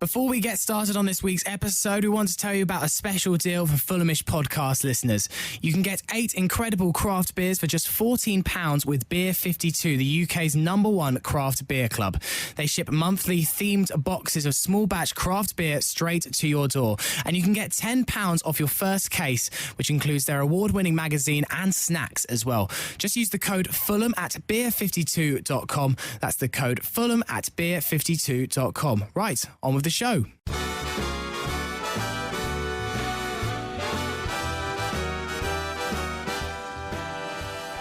Before we get started on this week's episode, we want to tell you about a special deal for Fulhamish podcast listeners. You can get 8 incredible craft beers for just £14 with Beer 52, the UK's #1 craft beer club. They ship monthly themed boxes of small batch craft beer straight to your door. And you can get £10 off your first case, which includes their award-winning magazine and snacks as well. Just use the code Fulham at beer52.com. That's the code Fulham at beer52.com. Right, on with the show.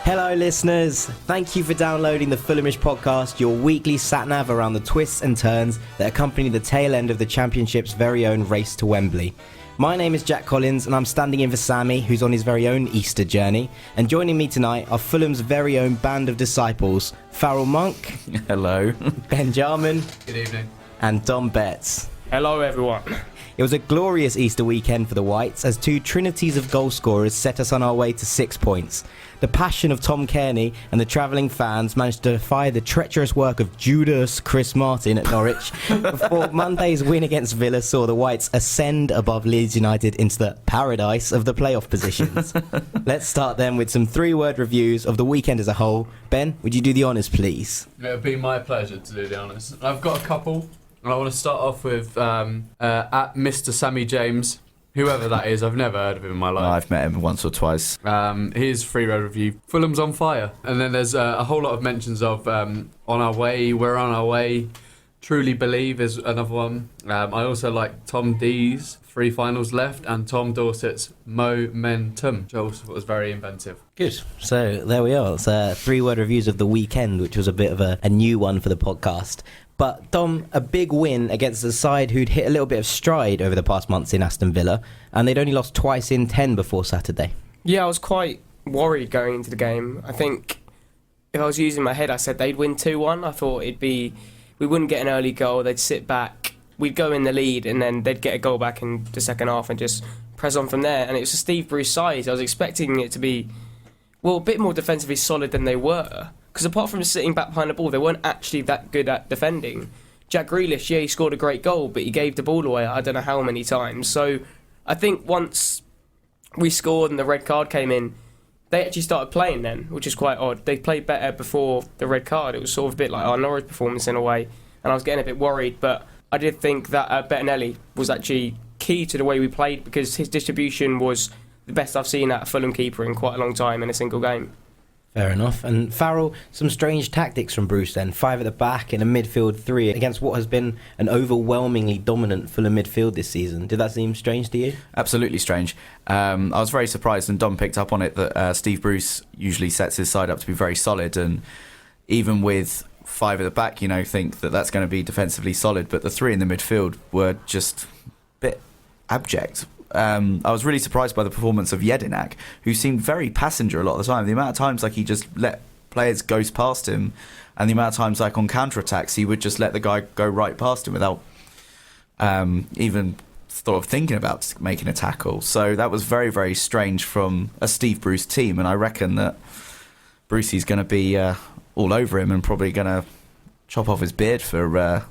Hello listeners, thank you for downloading the Fulhamish podcast, your weekly sat-nav around the twists and turns that accompany the tail end of the Championship's very own race to Wembley. My name is Jack Collins and I'm standing in for Sammy, who's on his very own Easter journey. And joining me tonight are Fulham's very own band of disciples, Farrell Monk. Hello. Ben Jarman. Good evening. And Dom Betts. Hello everyone. It was a glorious Easter weekend for the Whites as two trinities of goal scorers set us on our way to 6 points. The passion of Tom Kearney and the travelling fans managed to defy the treacherous work of Judas Chris Martin at Norwich before Monday's win against Villa saw the Whites ascend above Leeds United into the paradise of the playoff positions. Let's start then with some 3-word reviews of the weekend as a whole. Ben, would you do the honours, please? It would be my pleasure to do the honours. I've got a couple. I want to start off with at Mr. Sammy James, whoever that is. I've never heard of him in my life. I've met him once or twice. His 3-word review: Fulham's on fire. And then there's a whole lot of mentions of on our way, we're on our way, truly believe is another one. I also like Tom D's 3 finals left and Tom Dorset's momentum, which I also thought was very inventive. Good. So there we are. It's 3-word reviews of the weekend, which was a bit of a new one for the podcast. But Dom, a big win against a side who'd hit a little bit of stride over the past months in Aston Villa, and they'd only lost twice in 10 before Saturday. Yeah, I was quite worried going into the game. I think if I was using my head, I said they'd win 2-1. I thought we wouldn't get an early goal, they'd sit back, we'd go in the lead, and then they'd get a goal back in the second half and just press on from there. And it was a Steve Bruce side. I was expecting it to be, well, a bit more defensively solid than they were. Because apart from sitting back behind the ball, they weren't actually that good at defending. Jack Grealish, yeah, he scored a great goal, but he gave the ball away I don't know how many times. So I think once we scored and the red card came in, they actually started playing then, which is quite odd. They played better before the red card. It was sort of a bit like our Norwich performance in a way, and I was getting a bit worried. But I did think that Bettinelli was actually key to the way we played because his distribution was the best I've seen at a Fulham keeper in quite a long time in a single game. Fair enough. And Farrell, some strange tactics from Bruce then. 5 at the back and a midfield 3 against what has been an overwhelmingly dominant Fulham midfield this season. Did that seem strange to you? Absolutely strange. I was very surprised, and Dom picked up on it, that Steve Bruce usually sets his side up to be very solid, and even with 5 at the back, think that that's going to be defensively solid, but the 3 in the midfield were just a bit abject. I was really surprised by the performance of Jedinak, who seemed very passenger a lot of the time. The amount of times he just let players go past him, and the amount of times on counter-attacks he would just let the guy go right past him without even sort of thinking about making a tackle. So that was very, very strange from a Steve Bruce team, and I reckon that Brucey's going to be all over him and probably going to chop off his beard for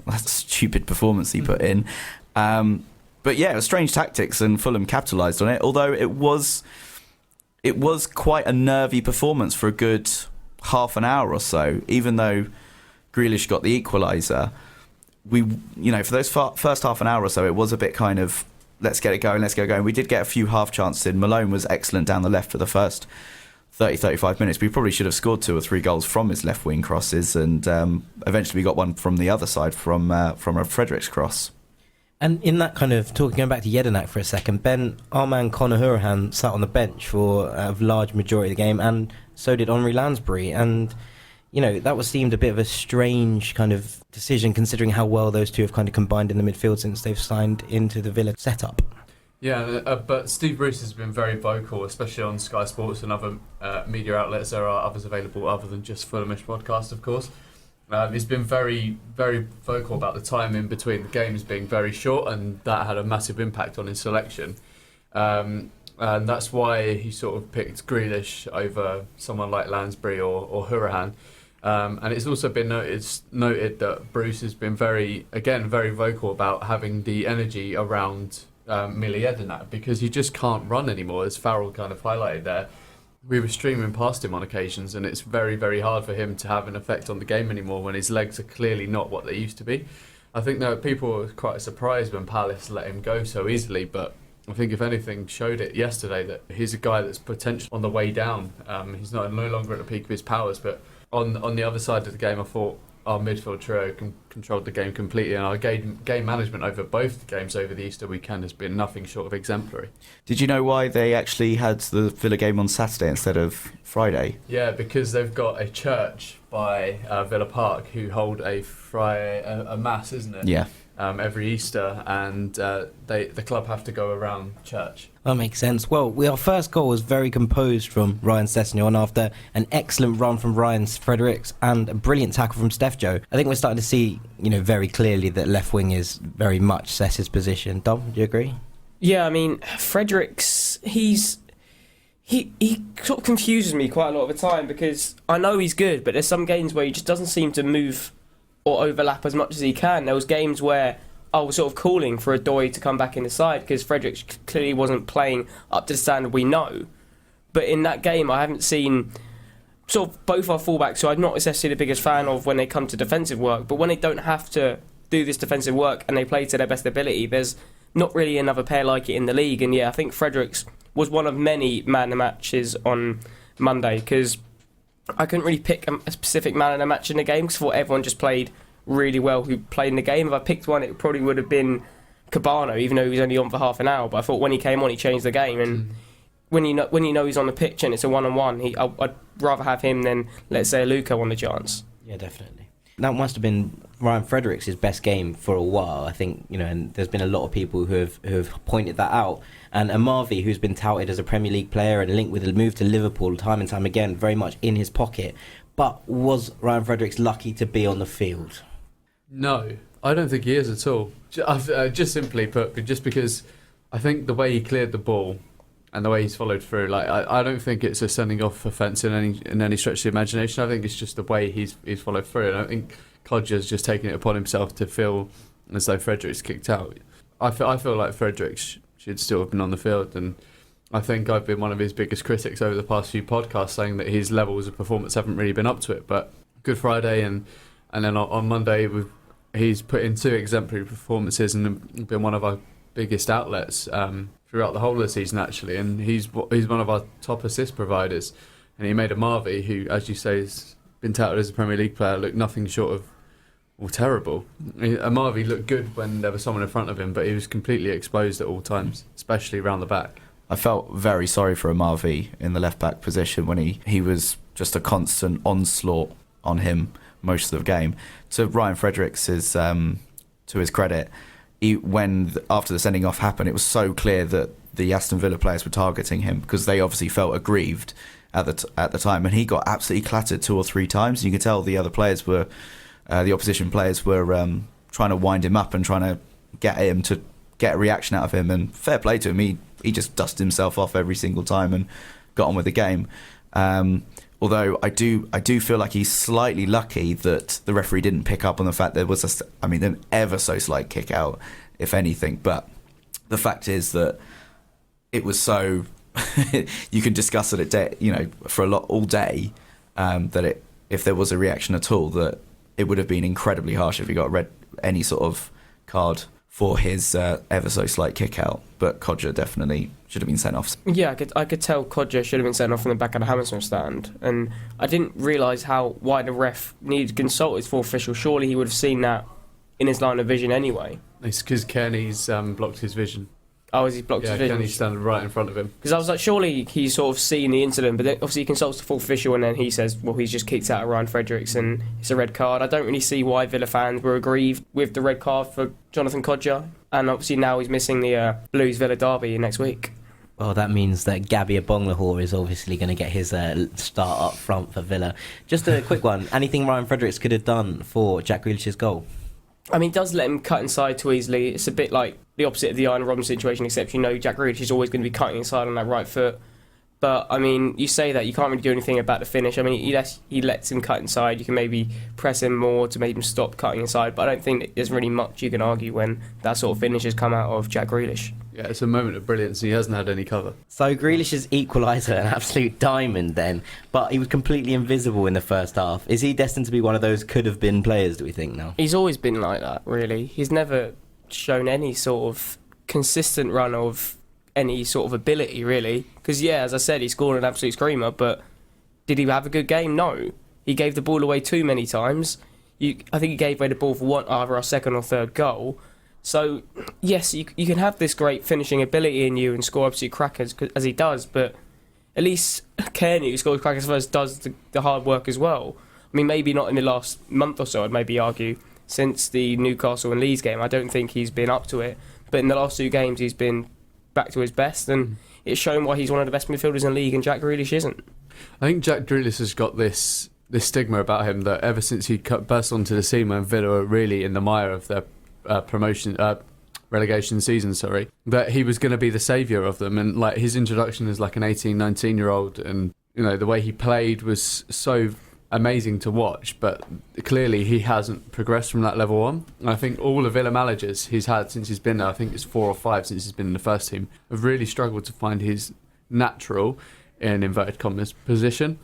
that stupid performance he put in. But yeah, it was strange tactics, and Fulham capitalised on it. Although it was quite a nervy performance for a good half an hour or so. Even though Grealish got the equaliser, for those first half an hour or so, it was a bit kind of let's get it going, let's get it going. We did get a few half chances in. Malone was excellent down the left for the first 30-35 minutes. We probably should have scored 2 or 3 goals from his left wing crosses, and eventually we got one from the other side from a Fredericks cross. And in that kind of talking, going back to Jedinak for a second, Ben, our man Conor Hourihane sat on the bench for a large majority of the game, and so did Henri Lansbury. And, that seemed a bit of a strange kind of decision considering how well those two have kind of combined in the midfield since they've signed into the Villa setup. Yeah, but Steve Bruce has been very vocal, especially on Sky Sports and other media outlets. There are others available other than just Fulhamish podcast, of course. He's been very, very vocal about the time in between the games being very short, and that had a massive impact on his selection. And that's why he sort of picked Grealish over someone like Lansbury or Hourihane. And it's also been noted that Bruce has been very vocal about having the energy around Millie Edenat, because he just can't run anymore, as Farrell kind of highlighted there. We were streaming past him on occasions, and it's very, very hard for him to have an effect on the game anymore when his legs are clearly not what they used to be. I think that people were quite surprised when Palace let him go so easily, but I think if anything showed it yesterday that he's a guy that's potentially on the way down. He's no longer at the peak of his powers, but on the other side of the game, I thought our midfield trio controlled the game completely, and our game management over both games over the Easter weekend has been nothing short of exemplary. Did you know why they actually had the Villa game on Saturday instead of Friday? Yeah, because they've got a church by Villa Park who hold a mass, isn't it? Yeah. Every Easter, and the club have to go around church. That makes sense. Well, our first goal was very composed from Ryan Sessegnon after an excellent run from Ryan Fredericks and a brilliant tackle from Steph Joe. I think we're starting to see, very clearly that left wing is very much Sess's position. Dom, do you agree? Yeah, I mean, Fredericks, he sort of confuses me quite a lot of the time, because I know he's good, but there's some games where he just doesn't seem to move or overlap as much as he can. There was games where I was sort of calling for Adoy to come back in the side because Fredericks clearly wasn't playing up to the standard we know. But in that game, I haven't seen sort of both our fullbacks, who I'm not necessarily the biggest fan of when they come to defensive work, but when they don't have to do this defensive work and they play to their best ability, there's not really another pair like it in the league. And yeah, I think Fredericks was one of many man of the matches on Monday, because I couldn't really pick a specific man of the match in the game because I thought everyone just played really well who played in the game. If I picked one, it probably would have been Cabano, even though he was only on for half an hour. But I thought when he came on, he changed the game. And when you know he's on the pitch and it's a one-on-one, I'd rather have him than, let's say, a Luca on the chance. Yeah, definitely. That must have been Ryan Fredericks' best game for a while, I think, and there's been a lot of people who have pointed that out. And Amavi, who's been touted as a Premier League player and linked with a move to Liverpool time and time again, very much in his pocket. But was Ryan Fredericks lucky to be on the field? No, I don't think he is at all. Just simply put, just because I think the way he cleared the ball and the way he's followed through, I don't think it's a sending off offence in any stretch of the imagination. I think it's just the way he's followed through, and I think Kodja's just taken it upon himself to feel as though Fredericks kicked out. I feel like Fredericks should still have been on the field, and I think I've been one of his biggest critics over the past few podcasts, saying that his levels of performance haven't really been up to it. But Good Friday and then on Monday he's put in 2 exemplary performances and been one of our biggest outlets throughout the whole of the season, actually. And he's one of our top assist providers. And he made Amavi, who, as you say, has been touted as a Premier League player, look nothing short of terrible. Amavi looked good when there was someone in front of him, but he was completely exposed at all times, especially around the back. I felt very sorry for Amavi in the left-back position when he was just a constant onslaught on him most of the game. To Ryan Fredericks, to his credit, after the sending off happened, it was so clear that the Aston Villa players were targeting him because they obviously felt aggrieved at the time, and he got absolutely clattered 2 or 3 times. You could tell the other players were, the opposition players were trying to wind him up and trying to get him to get a reaction out of him. And fair play to him, he just dusted himself off every single time and got on with the game. Although I do feel like he's slightly lucky that the referee didn't pick up on the fact there was an ever so slight kick out, if anything. But the fact is that it was so you can discuss it for all day that if there was a reaction at all, that it would have been incredibly harsh if he got any sort of card for his ever so slight kick out. But Kodja definitely should have been sent off. Yeah, I could tell Kodja should have been sent off from the back of the Hamilton stand, and I didn't realise why the ref needed to consult his 4th official. Surely he would have seen that in his line of vision anyway. It's because Kearney's blocked his vision. Oh, has he blocked his vision? Yeah, Kearney's standing right in front of him. Because I was like, surely he's sort of seen the incident, but then obviously he consults the 4th official and then he says, well, he's just kicked out of Ryan Fredericks and it's a red card. I don't really see why Villa fans were aggrieved with the red card for Jonathan Kodja, and obviously now he's missing the Blues Villa derby next week. Well, that means that Gabby Abonglahor is obviously going to get his start up front for Villa. Just a quick one. Anything Ryan Fredericks could have done for Jack Grealish's goal? I mean, it does let him cut inside too easily. It's a bit like the opposite of the Iron Robben situation, except Jack Grealish is always going to be cutting inside on that right foot. But, I mean, you say that, you can't really do anything about the finish. I mean, he lets him cut inside. You can maybe press him more to make him stop cutting inside. But I don't think that there's really much you can argue when that sort of finish has come out of Jack Grealish. Yeah, it's a moment of brilliance. He hasn't had any cover. So Grealish's equaliser, an absolute diamond then, but he was completely invisible in the first half. Is he destined to be one of those could-have-been players, do we think, now? He's always been like that, really. He's never shown any sort of consistent run of any sort of ability, really. Because, yeah, as I said, he scored an absolute screamer, but did he have a good game? No. He gave the ball away too many times. I think he gave away the ball for either our second or third goal. So, yes, you can have this great finishing ability in you and score absolute crackers, as he does, but at least Kearney, who scored crackers first, does the hard work as well. I mean, maybe not in the last month or so, I'd maybe argue, since the Newcastle and Leeds game. I don't think he's been up to it. But in the last 2 games, he's been back to his best, and it's shown why he's one of the best midfielders in the league, and Jack Grealish isn't. I think Jack Grealish has got this stigma about him that ever since he burst onto the scene when Villa were really in the mire of their relegation season, that he was going to be the saviour of them, and like his introduction as like an 18-19-year-old, and you know the way he played was so amazing to watch, but clearly he hasn't progressed from that level on. And I think all the Villa managers he's had since he's been there, I think it's 4 or 5 since he's been in the first team, have really struggled to find his natural, in inverted commas, position.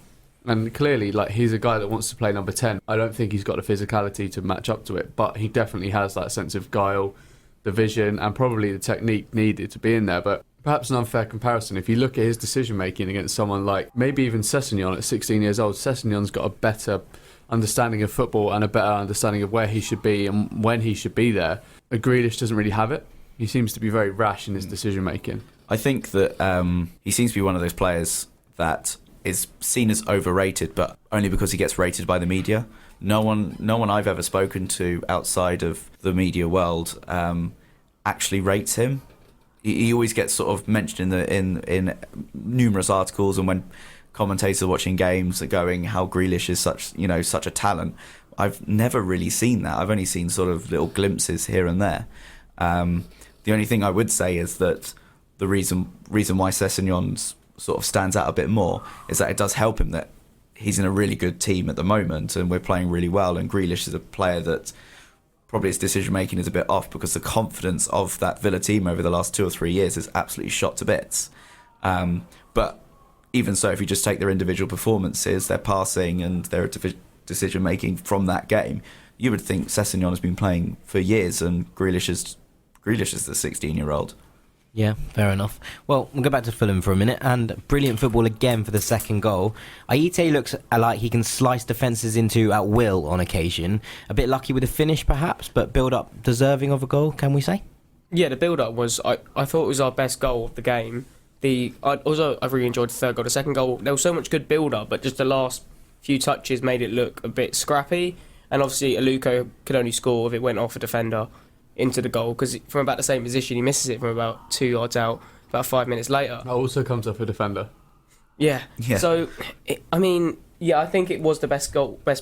And clearly, like, he's a guy that wants to play number 10. I don't think he's got the physicality to match up to it, but he definitely has that sense of guile, the vision, and probably the technique needed to be in there. But perhaps an unfair comparison, if you look at his decision-making against someone like maybe even Sessegnon at 16 years old, Sessegnon's got a better understanding of football and a better understanding of where he should be and when he should be there. But Grealish doesn't really have it. He seems to be very rash in his decision-making. I think that he seems to be one of those players that is seen as overrated, but only because he gets rated by the media. No one I've ever spoken to outside of the media world actually rates him. He always gets sort of mentioned in numerous articles, and when commentators are watching games are going how Grealish is such a talent. I've never really seen that. I've only seen sort of little glimpses here and there. The only thing I would say is that the reason why Sessegnon's sort of stands out a bit more is that it does help him that he's in a really good team at the moment and we're playing really well, and Grealish is a player that probably his decision making is a bit off because the confidence of that Villa team over the last 2 or 3 years is absolutely shot to bits. But even so, if you just take their individual performances, their passing and their decision making from that game, you would think Sessegnon has been playing for years and Grealish is the 16-year-old. Yeah, fair enough. Well, we'll go back to Fulham for a minute, and brilliant football again for the second goal. Aite looks like he can slice defences into at will on occasion. A bit lucky with the finish, perhaps, but build-up deserving of a goal, can we say? Yeah, the build-up was, I thought it was our best goal of the game. I really enjoyed the third goal. The second goal, there was so much good build-up, but just the last few touches made it look a bit scrappy. And obviously, Aluko could only score if it went off a defender into the goal, because from about the same position he misses it from about 2 yards out about 5 minutes later. That also comes off a defender. Yeah. So I think it was the best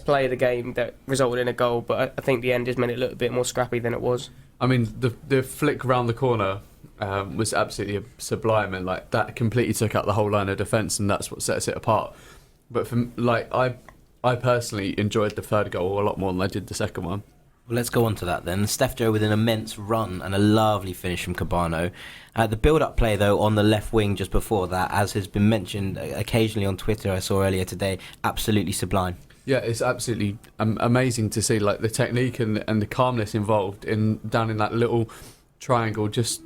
play of the game that resulted in a goal, but I think the end just made it look a bit more scrappy than it was. I mean, the flick round the corner was absolutely sublime, and like that completely took out the whole line of defence, and that's what sets it apart. But I personally enjoyed the third goal a lot more than I did the second one. Well, let's go on to that then. Steph Joe with an immense run and a lovely finish from Cabano. The build-up play, though, on the left wing just before that, as has been mentioned occasionally on Twitter, I saw earlier today, absolutely sublime. Yeah, it's absolutely amazing to see like the technique and the calmness involved down in that little triangle just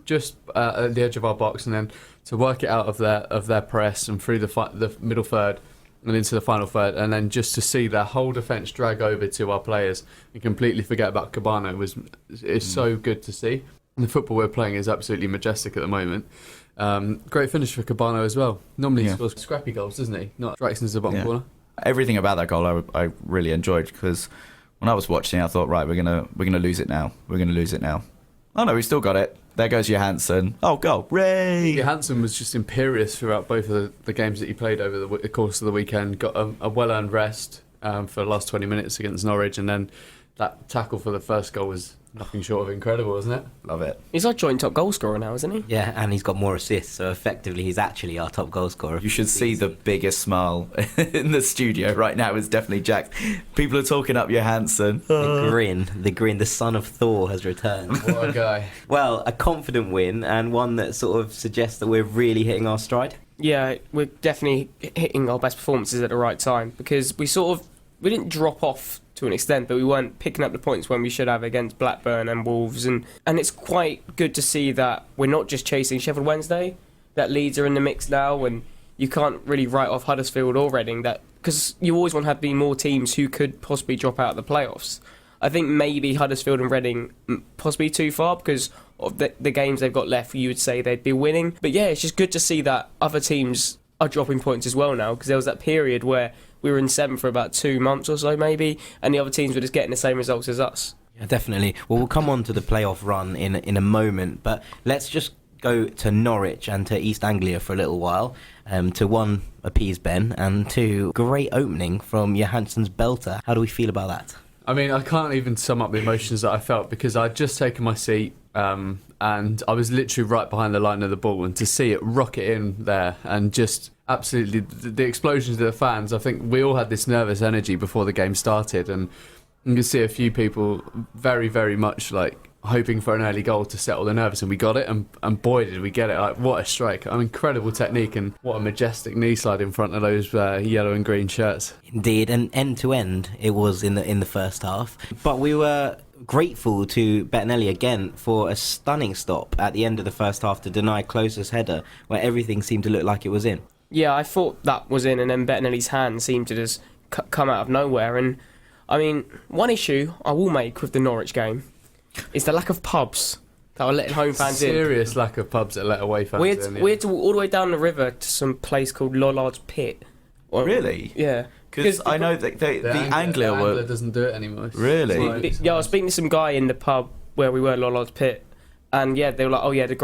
at the edge of our box, and then to work it out of their press and through the middle third and into the final third, and then just to see their whole defence drag over to our players and completely forget about Cabano is so good to see. And the football we're playing is absolutely majestic at the moment. Great finish for Cabano as well. Normally he scores scrappy goals, doesn't he? Not strikes into the bottom corner. Everything about that goal I really enjoyed, because when I was watching I thought, right, we're gonna lose it now. Oh no, we still got it. There goes Johansson. Oh, goal. Ray! Johansson was just imperious throughout both of the games that he played over the course of the weekend. Got a well-earned rest for the last 20 minutes against Norwich, and then that tackle for the first goal was nothing short of incredible, isn't it? Love it. He's our joint top goal scorer now, isn't he? Yeah, and he's got more assists, so effectively he's actually our top goal scorer. You should see the biggest smile in the studio right now is definitely Jack's. People are talking up Johansson. The grin, the son of Thor has returned. What a guy. Well, a confident win, and one that sort of suggests that we're really hitting our stride. Yeah, we're definitely hitting our best performances at the right time, because we didn't drop off to an extent, but we weren't picking up the points when we should have against Blackburn and Wolves, and it's quite good to see that we're not just chasing Sheffield Wednesday, that Leeds are in the mix now, and you can't really write off Huddersfield or Reading, that because you always want to have more teams who could possibly drop out of the playoffs. I think maybe Huddersfield and Reading possibly too far because of the games they've got left. You would say they'd be winning, but yeah, it's just good to see that other teams are dropping points as well now, because there was that period where we were in 7th for about 2 months or so maybe, and the other teams were just getting the same results as us. Yeah, definitely. Well, we'll come on to the playoff run in a moment, but let's just go to Norwich and to East Anglia for a little while, to one, appease Ben, and two, great opening from Johansson's belter. How do we feel about that? I mean, I can't even sum up the emotions that I felt, because I'd just taken my seat and I was literally right behind the line of the ball, and to see it rocket in there and just absolutely the explosions of the fans. I think we all had this nervous energy before the game started, and you can see a few people very, very much like hoping for an early goal to settle the nerves, and we got it, and boy did we get it. Like, what a strike. Incredible technique, and what a majestic knee slide in front of those yellow and green shirts. Indeed, and end to end it was in the first half, but we were grateful to Bettinelli again for a stunning stop at the end of the first half to deny Klose's header, where everything seemed to look like it was in. Yeah, I thought that was in, and then Bettinelli's hand seemed to just come out of nowhere. And I mean, one issue I will make with the Norwich game is the lack of pubs that are letting home fans in. Serious lack of pubs that let away fans in. We had to walk all the way down the river to some place called Lollard's Pit. Really? Yeah. Because I know that the Anglia were... doesn't do it anymore. Really? Yeah, I was speaking to some guy in the pub where we were, Lollard's Pit, and yeah, they were like, oh yeah, the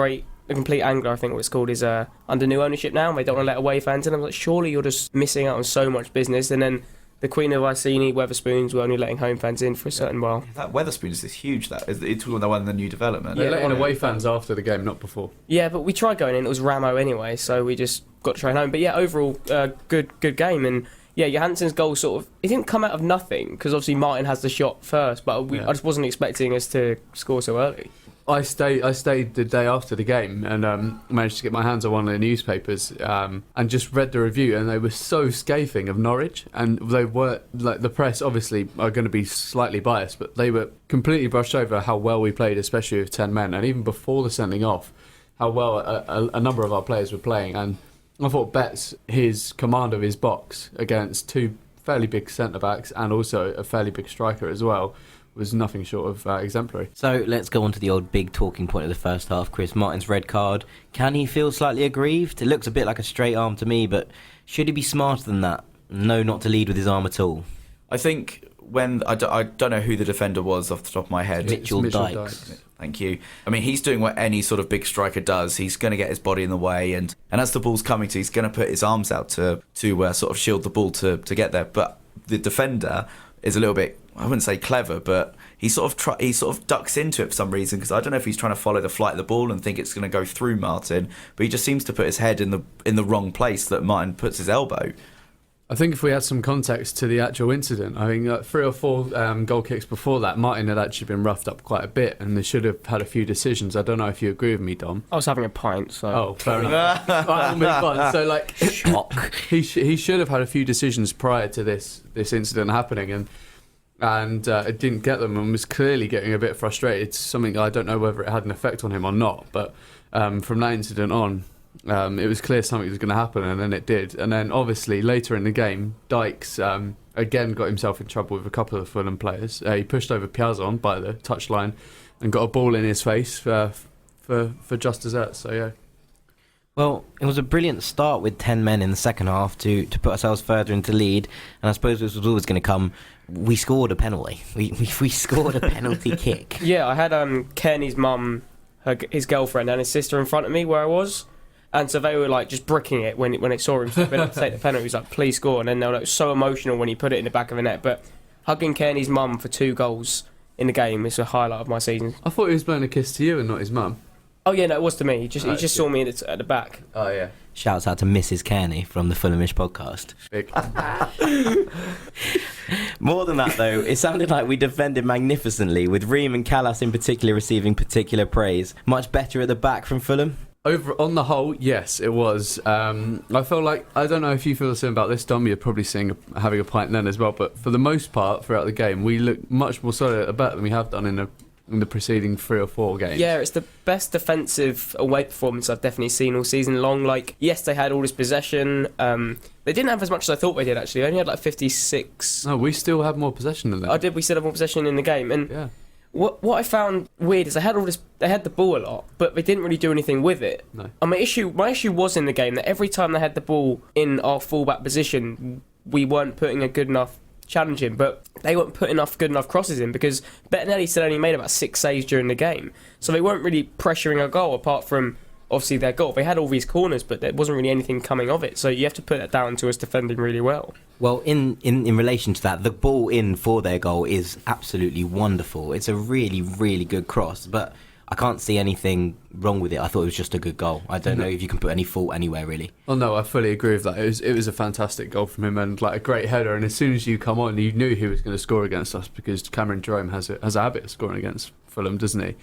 complete Angler, I think what it's called, is under new ownership now, and they don't want to let away fans in. I'm like, surely you're just missing out on so much business. And then the Queen of Iceni, Weatherspoons, were only letting home fans in for a certain while. That Weatherspoons is huge. It's the one in the new development. They're letting away fans after the game, not before. Yeah, but we tried going in. It was Ramo anyway, so we just got to try home. But yeah, overall, good game. And yeah, Johansson's goal it didn't come out of nothing, because obviously Martin has the shot first, but I just wasn't expecting us to score so early. I stayed the day after the game and managed to get my hands on one of the newspapers and just read the review, and they were so scathing of Norwich, and they were like, the press obviously are going to be slightly biased, but they were completely brushed over how well we played, especially with 10 men, and even before the sending off, how well a number of our players were playing. And I thought Betts, his command of his box against two fairly big centre backs and also a fairly big striker as well, was nothing short of exemplary. So let's go on to the old big talking point of the first half, Chris. Martin's red card. Can he feel slightly aggrieved? It looks a bit like a straight arm to me, but should he be smarter than that? No, not to lead with his arm at all. I think I don't know who the defender was off the top of my head. Mitchell Dykes. Thank you. I mean, he's doing what any sort of big striker does. He's going to get his body in the way, and as the ball's coming to, he's going to put his arms out to sort of shield the ball to get there. But the defender is a little bit, I wouldn't say clever, but he sort of ducks into it for some reason, because I don't know if he's trying to follow the flight of the ball and think it's going to go through Martin, but he just seems to put his head in the wrong place that Martin puts his elbow. I think if we had some context to the actual incident, I think 3 or 4 goal kicks before that, Martin had actually been roughed up quite a bit, and they should have had a few decisions. I don't know if you agree with me, Dom. I was having a pint, so... Oh, fair enough. Right, we'll move on. So, like, shock. He should have had a few decisions prior to this incident happening, and it didn't get them, and was clearly getting a bit frustrated. It's something I don't know whether it had an effect on him or not, but from that incident on, it was clear something was going to happen, and then it did. And then obviously later in the game, Dykes again got himself in trouble with a couple of Fulham players. He pushed over Piazon by the touchline and got a ball in his face for just desserts. So yeah. Well, it was a brilliant start with 10 men in the second half to put ourselves further into lead, and I suppose this was always going to come. We scored a penalty. We scored a penalty kick. Yeah, I had Kearney's mum, his girlfriend, and his sister in front of me where I was, and so they were like just bricking it when it saw him step up to take the penalty. He was like, "Please score!" And then they were like so emotional when he put it in the back of the net. But hugging Kearney's mum for 2 goals in the game. It's a highlight of my season. I thought he was blowing a kiss to you and not his mum. Oh yeah, no, it was to me. He just saw me at the back. Oh yeah. Shouts out to Mrs. Kearney from the Fulhamish podcast. Big. More than that, though, it sounded like we defended magnificently, with Ream and Callas in particular receiving particular praise. Much better at the back from Fulham. Over on the whole, yes, it was. I feel like, I don't know if you feel the same about this, Dom. You're probably having a pint then as well. But for the most part, throughout the game, we looked much more solid at the back than we have done in the preceding 3 or 4 games. Yeah, it's the best defensive away performance I've definitely seen all season long. Like, yes, they had all this possession. They didn't have as much as I thought they did, actually. They only had like 56. No, we still had more possession than them. I did. We still have more possession in the game. And yeah. What I found weird is they had the ball a lot, but they didn't really do anything with it. No. And my issue was in the game that every time they had the ball in our fullback position, we weren't putting a good enough challenge in, but they weren't putting good enough crosses in, because Bettinelli still only made about 6 saves during the game, so they weren't really pressuring a goal apart from obviously their goal. They had all these corners, but there wasn't really anything coming of it, so you have to put that down to us defending really well. Well, in relation to that, the ball in for their goal is absolutely wonderful. It's a really, really good cross, but I can't see anything wrong with it. I thought it was just a good goal. I don't know if you can put any fault anywhere, really. Oh no, I fully agree with that. It was a fantastic goal from him, and like a great header. And as soon as you come on, you knew he was going to score against us, because Cameron Jerome has a habit of scoring against Fulham, doesn't he?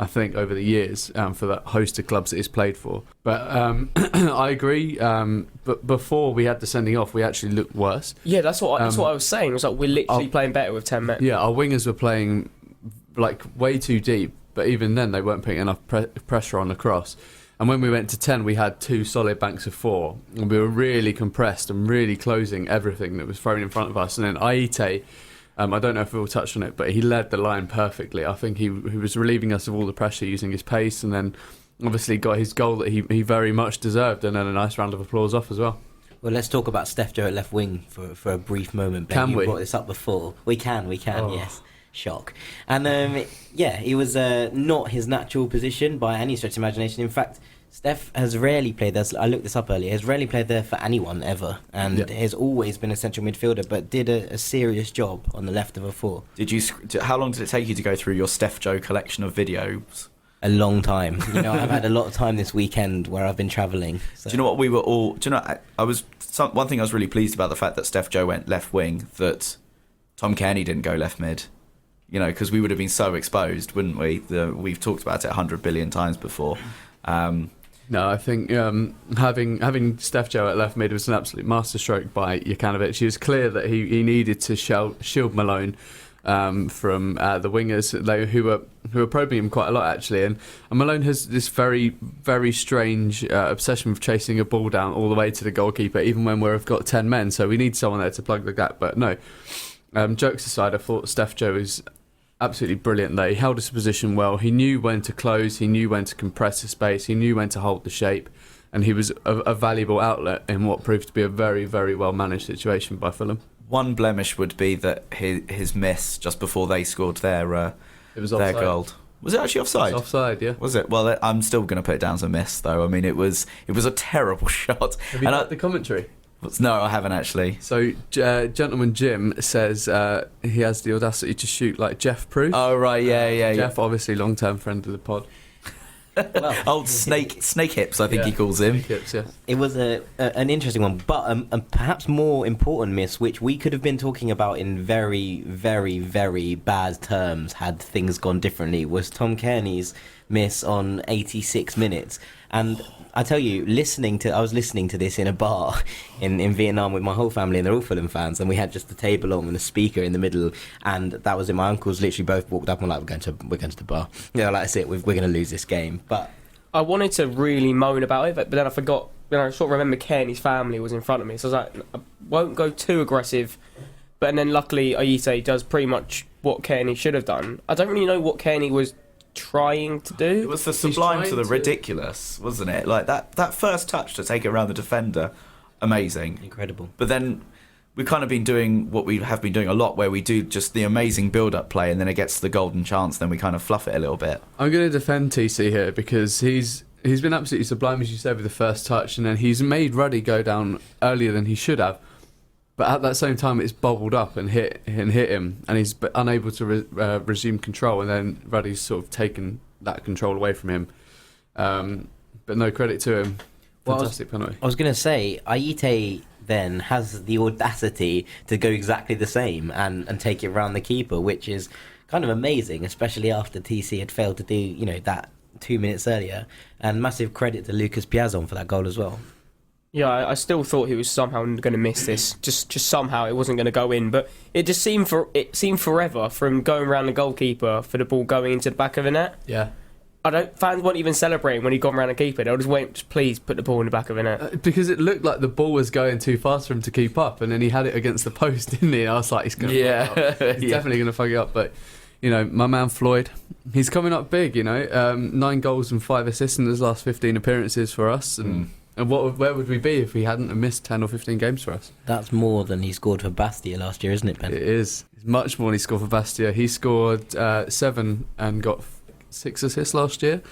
I think over the years, for that host of clubs that he's played for. But I agree. But before we had the sending off, we actually looked worse. Yeah, that's what I was saying. It was like we're literally playing better with 10 men. Yeah, our wingers were playing like way too deep. But even then, they weren't putting enough pressure on the cross. And when we went to 10, we had 2 solid banks of 4. And we were really compressed and really closing everything that was thrown in front of us. And then Aite, I don't know if we'll touch on it, but he led the line perfectly. I think he was relieving us of all the pressure using his pace, and then obviously got his goal that he very much deserved, and then a nice round of applause off as well. Well, let's talk about Steph Joe at left wing for a brief moment. Ben, Can we? You brought this up before. We can, Oh. yes. Shock. And it was not his natural position by any stretch of imagination. In fact, Steph has rarely played there. I looked this up earlier. Has rarely played there for anyone ever, and has always been a central midfielder, but did a serious job on the left of a 4. How long did it take you to go through your Steph Joe collection of videos? A long time. I've had a lot of time this weekend where I've been travelling. So. Do you know what we were all? Do you know? One thing I was really pleased about the fact that Steph Joe went left wing, that Tom Kearney didn't go left mid. Because we would have been so exposed, wouldn't we? We've talked about it 100 billion times before. No, I think having Steph Joe at left mid was an absolute masterstroke by Jokanovic. It was clear that he needed to shield Malone from the wingers, who were probing him quite a lot, actually. And Malone has this very, very strange obsession with chasing a ball down all the way to the goalkeeper, even when we've got 10 men. So we need someone there to plug the gap. But no, jokes aside, I thought Steph Joe was absolutely brilliant there. He held his position well. He knew when to close. He knew when to compress the space. He knew when to hold the shape. And he was a valuable outlet in what proved to be a very, very well managed situation by Fulham. One blemish would be that his miss just before they scored their It was offside. goal. Was it actually offside? It was offside, yeah. Was it? Well, I'm still going to put it down as a miss, though. I mean, it was a terrible shot. Have you got the commentary? No, I haven't actually. So, Gentleman Jim says he has the audacity to shoot like Jeff Proof. Oh, right, yeah. Jeff, obviously, long-term friend of the pod. Old snake hips, I think he calls him. Snake hips, yeah. It was an interesting one, but a perhaps more important miss, which we could have been talking about in very, very, very bad terms had things gone differently, was Tom Kearney's miss on 86 minutes. And I tell you, I was listening to this in a bar in Vietnam with my whole family, and they're all Fulham fans, and we had just a table on and a speaker in the middle, and that was it. My uncles literally both walked up and were like, we're going to the bar. Like, that's it, we're going to lose this game. But I wanted to really moan about it, but then I forgot. I sort of remember Kearney's family was in front of me, so I was like, I won't go too aggressive. But then luckily, Aite does pretty much what Kearney should have done. I don't really know what Kearney was trying to do. It was the sublime to the ridiculous, wasn't it? Like that first touch to take it around the defender, amazing, incredible. But then we've kind of been doing what we have been doing a lot, where we do just the amazing build-up play, and then it gets to the golden chance, then we kind of fluff it a little bit. I'm going to defend TC here, because he's been absolutely sublime, as you said, with the first touch, and then he's made Ruddy go down earlier than he should have. But at that same time, it's bobbled up and hit him, and he's unable to resume control. And then Ruddy's sort of taken that control away from him. But no credit to him. Fantastic penalty. I was going to say, Aite then has the audacity to go exactly the same and take it round the keeper, which is kind of amazing, especially after TC had failed to do that 2 minutes earlier. And massive credit to Lucas Piazon for that goal as well. Yeah, I still thought he was somehow going to miss this. Just somehow it wasn't going to go in. But it just seemed forever from going around the goalkeeper for the ball going into the back of the net. Yeah. Fans weren't even celebrating when he got around the keeper. They were just waiting, please put the ball in the back of the net. Because it looked like the ball was going too fast for him to keep up, and then he had it against the post, didn't he? And I was like, he's going to fuck it up. He's definitely going to fuck it up. But, my man Floyd, he's coming up big, 9 goals and 5 assists in his last 15 appearances for us. And where would we be if he hadn't missed 10 or 15 games for us? That's more than he scored for Bastia last year, isn't it, Ben? It is. It's much more than he scored for Bastia. He scored 7 and got 6 assists last year.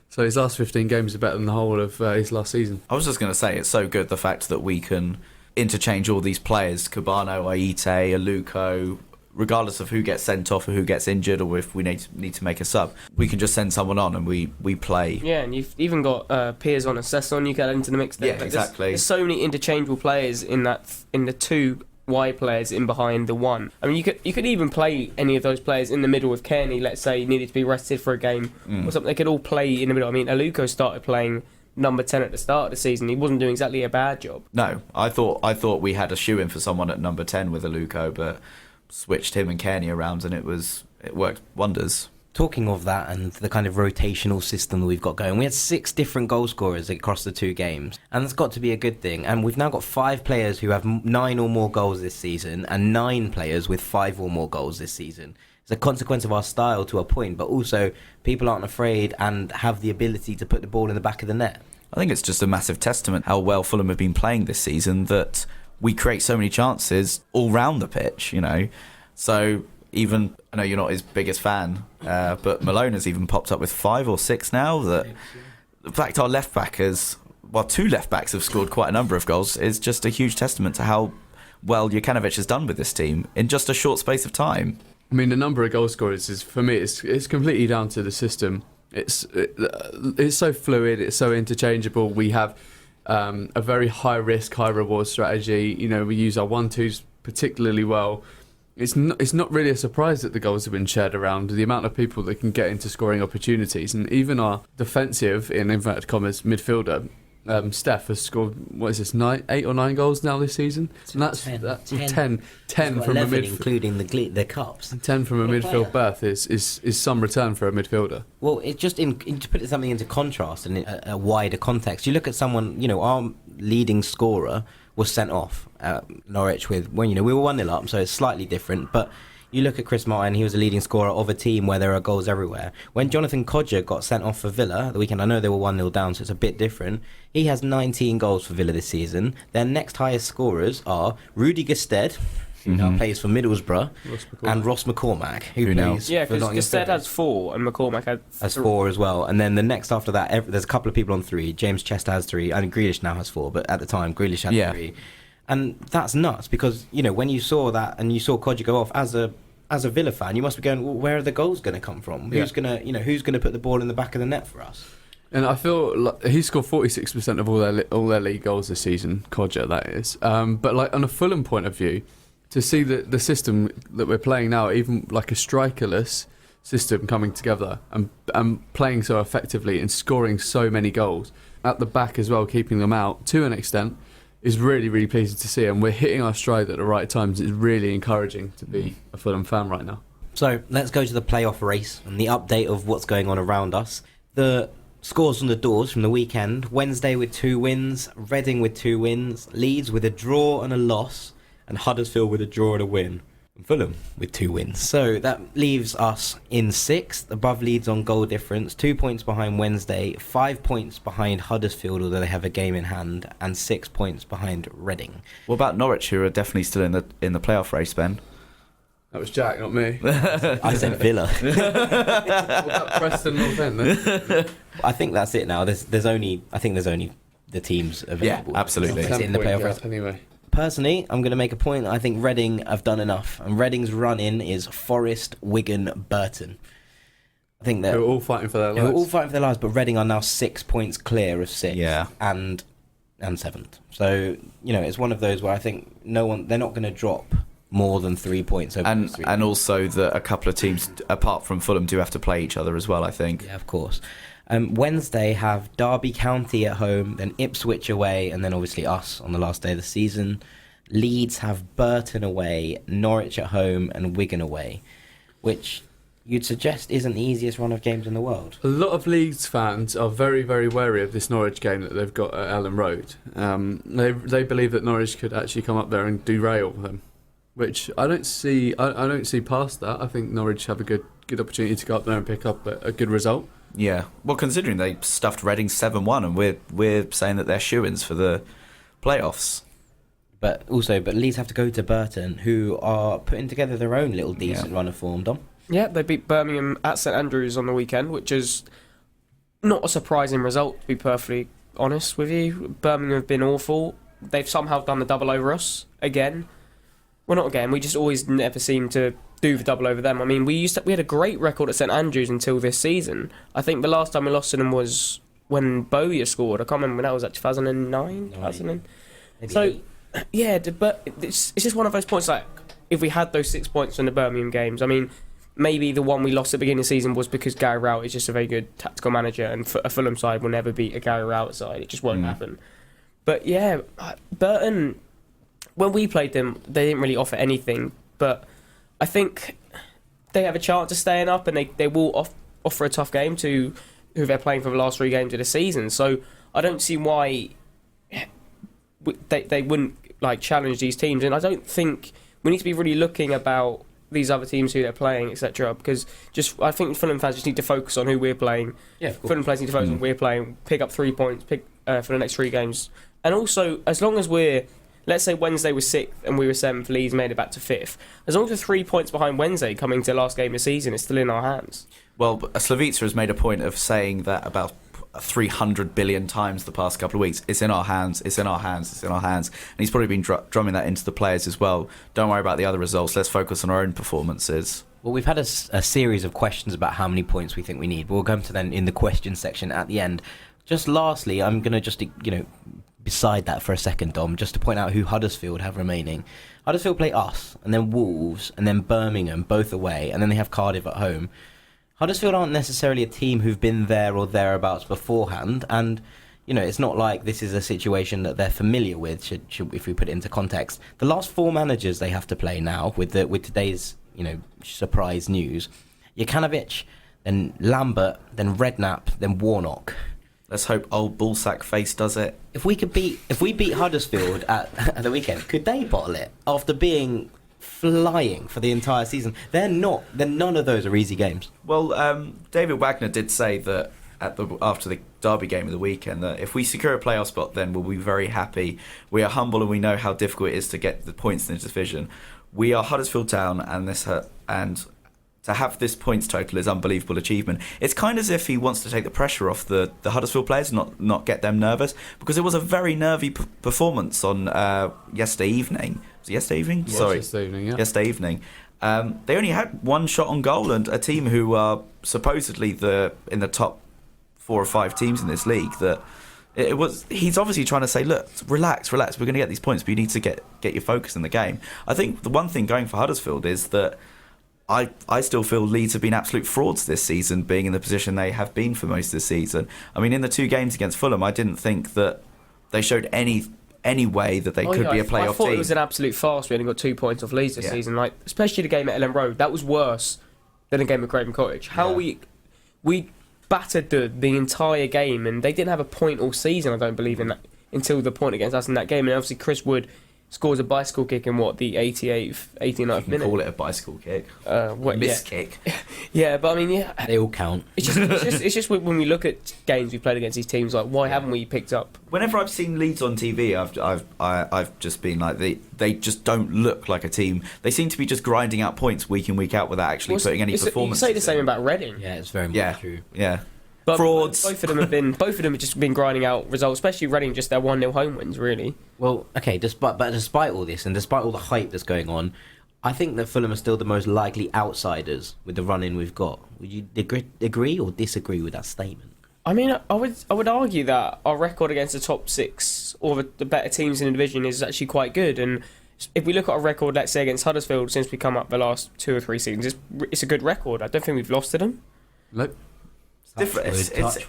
So his last 15 games are better than the whole of his last season. I was just going to say, it's so good the fact that we can interchange all these players, Cabano, Aite, Aluko, regardless of who gets sent off or who gets injured or if we need to make a sub. We can just send someone on and we play. Yeah, and you've even got Piers on and Sesson you get into the mix there. Yeah, exactly. There's so many interchangeable players in the 2 wide players in behind the 1. I mean, you could even play any of those players in the middle with Kearney. Let's say he needed to be rested for a game or something. They could all play in the middle. I mean, Aluko started playing number 10 at the start of the season. He wasn't doing exactly a bad job. No, I thought we had a shoe-in for someone at number 10 with Aluko, but switched him and Kearney around and it worked wonders. Talking of that and the kind of rotational system that we've got going, we had 6 different goal scorers across the 2 games, and that's got to be a good thing. And we've now got 5 players who have 9 or more goals this season and 9 players with 5 or more goals this season. It's a consequence of our style to a point, but also people aren't afraid and have the ability to put the ball in the back of the net. I think it's just a massive testament how well Fulham have been playing this season that we create so many chances all round the pitch, So even, I know you're not his biggest fan, but Malone has even popped up with 5 or 6 now. The fact our left backers, 2 left backs have scored quite a number of goals is just a huge testament to how well Jokanovic has done with this team in just a short space of time. I mean, the number of goal scorers is, for me, it's completely down to the system. It's so fluid, it's so interchangeable. We have a very high risk, high reward strategy. We use our 1-2s particularly well. It's not really a surprise that the goals have been shared around, the amount of people that can get into scoring opportunities. And even our defensive, in inverted commas, midfielder, Steph has scored, 8 or 9 goals now this season? And that's 10 from a midfield, including the cups. 10 from a midfield berth is some return for a midfielder. Well, it just to put something into contrast and a wider context, you look at someone, our leading scorer was sent off at Norwich we were 1-0 up, so it's slightly different, but you look at Chris Martin, he was a leading scorer of a team where there are goals everywhere. When Jonathan Kodjia got sent off for Villa at the weekend, I know they were 1-0 down, so it's a bit different. He has 19 goals for Villa this season. Their next highest scorers are Rudy Gestedt, who now plays for Middlesbrough, and Ross McCormack, who plays for Nottingham because Gestedt has 4 and McCormack has 4 as well. And then the next after that, there's a couple of people on 3. James Chester has 3, and Grealish now has 4, but at the time, Grealish had 3. And that's nuts because, when you saw that and you saw Kodjia go off as a Villa fan, you must be going, well, where are the goals going to come from? Who's going to put the ball in the back of the net for us? And I feel like he scored 46% of all their league goals this season, Kodjia, that is. But on a Fulham point of view, to see the system that we're playing now, even like a strikerless system coming together and playing so effectively and scoring so many goals at the back as well, keeping them out to an extent, is really, really pleasing to see. And we're hitting our stride at the right times. It's really encouraging to be a Fulham fan right now. So let's go to the playoff race and the update of what's going on around us. The scores on the doors from the weekend: Wednesday with 2 wins, Reading with 2 wins, Leeds with a draw and a loss, and Huddersfield with a draw and a win. And Fulham with 2 wins. So that leaves us in 6th, above Leeds on goal difference, 2 points behind Wednesday, 5 points behind Huddersfield, although they have a game in hand, and 6 points behind Reading. What about Norwich, who are definitely still in the playoff race, Ben? That was Jack, not me. I said Villa. What about Preston North End then? I think that's it now. There's only the teams available. Yeah, absolutely. It's in the playoff race. Anyway. Personally, I'm going to make a point that I think Reading have done enough, and Reading's run-in is Forest, Wigan, Burton. I think that They're all fighting for their lives. they're all fighting for their lives, but Reading are now 6 points clear of 6, and 7th. So it's one of those where I think they're not going to drop more than 3 points over those 3 and also that a couple of teams apart from Fulham do have to play each other as well, I think. Yeah, of course. Wednesday have Derby County at home, then Ipswich away, and then obviously us on the last day of the season. Leeds have Burton away, Norwich at home, and Wigan away, which you'd suggest isn't the easiest run of games in the world. A lot of Leeds fans are very, very wary of this Norwich game that they've got at Ellen Road. They believe that Norwich could actually come up there and derail them, which I don't see. I don't see past that. I think Norwich have a good opportunity to go up there and pick up a good result. Yeah, well, considering they stuffed Reading 7-1, and we're saying that they're shoo-ins for the playoffs. But Leeds have to go to Burton, who are putting together their own little decent run of form, Dom. Yeah, they beat Birmingham at St Andrews on the weekend, which is not a surprising result, to be perfectly honest with you. Birmingham have been awful. They've somehow done the double over us again. Well, not again. We just always never seem to do the double over them. I mean, we had a great record at St Andrews until this season. I think the last time we lost to them was when Bowyer scored. I can't remember when that was, at 2009? So, yeah, but it's just one of those points, like, if we had those 6 points from the Birmingham games, I mean, maybe the one we lost at the beginning of the season was because Gary Rowett is just a very good tactical manager, and a Fulham side will never beat a Gary Rowett side. It just won't happen. But yeah, Burton, when we played them, they didn't really offer anything, but I think they have a chance of staying up, and they will offer a tough game to who they're playing for the last 3 games of the season. So I don't see why they wouldn't challenge these teams, and I don't think we need to be really looking about these other teams who they're playing, etc. Because I think Fulham fans just need to focus on who we're playing. Yeah, Fulham players need to focus on who we're playing, pick up 3 points, for the next 3 games, and also as long as let's say Wednesday was 6th and we were 7th, Leeds made it back to 5th. As long as we're 3 points behind Wednesday coming to the last game of the season, it's still in our hands. Well, Slavica has made a point of saying that about 300 billion times the past couple of weeks. It's in our hands, it's in our hands, it's in our hands. And he's probably been drumming that into the players as well. Don't worry about the other results, let's focus on our own performances. Well, we've had a series of questions about how many points we think we need. We'll come to them in the question section at the end. Just lastly, I'm going to just, beside that for a second, Dom, just to point out who Huddersfield have remaining. Huddersfield play us, and then Wolves, and then Birmingham, both away, and then they have Cardiff at home. Huddersfield aren't necessarily a team who've been there or thereabouts beforehand, and it's not like this is a situation that they're familiar with. If we put it into context, the last 4 managers they have to play now with today's surprise news: Jokanovic, then Lambert, then Redknapp, then Warnock. Let's hope old ballsack face does it. If we beat Huddersfield at the weekend, could they bottle it after being flying for the entire season? None of those are easy games. Well, David Wagner did say that after the Derby game of the weekend that if we secure a playoff spot, then we'll be very happy. We are humble and we know how difficult it is to get the points in the division. We are Huddersfield Town, and to have this points total is unbelievable achievement. It's kind of as if he wants to take the pressure off the Huddersfield players, not get them nervous, because it was a very nervy performance on yesterday evening. Was it yesterday evening? Sorry. Yesterday evening, yeah. Yesterday evening. They only had 1 shot on goal, and a team who are supposedly in the top 4 or 5 teams in this league. He's obviously trying to say, look, relax, we're going to get these points, but you need to get your focus in the game. I think the one thing going for Huddersfield is that I still feel Leeds have been absolute frauds this season, being in the position they have been for most of the season. I mean, in the 2 games against Fulham, I didn't think that they showed any way that they could be a playoff team. I thought it was an absolute farce. We only got 2 points off Leeds this season. Especially the game at Ellen Road, that was worse than a game at Craven Cottage. We battered the entire game, and they didn't have a point all season, I don't believe, in that until the point against us in that game. And obviously Chris Wood scores a bicycle kick in the 89th minute. You can call it a bicycle kick. Miss kick. Yeah, but I mean, they all count. It's just when we look at games we played against these teams, why haven't we picked up? Whenever I've seen Leeds on TV, I've just been like, they just don't look like a team. They seem to be just grinding out points week in, week out without actually putting any performance. You say the same about Reading. Yeah, it's very much true. Yeah. But Frauds. Both of them have just been grinding out results, especially Reading, just their 1-0 home wins, really. Well, okay, despite all this and despite all the hype that's going on, I think that Fulham are still the most likely outsiders with the run-in we've got. Would you agree or disagree with that statement? I mean, I would argue that our record against the top 6 or the better teams in the division is actually quite good. And if we look at our record, let's say against Huddersfield, since we come up the last 2 or 3 seasons, it's a good record. I don't think we've lost to them. Nope. Different.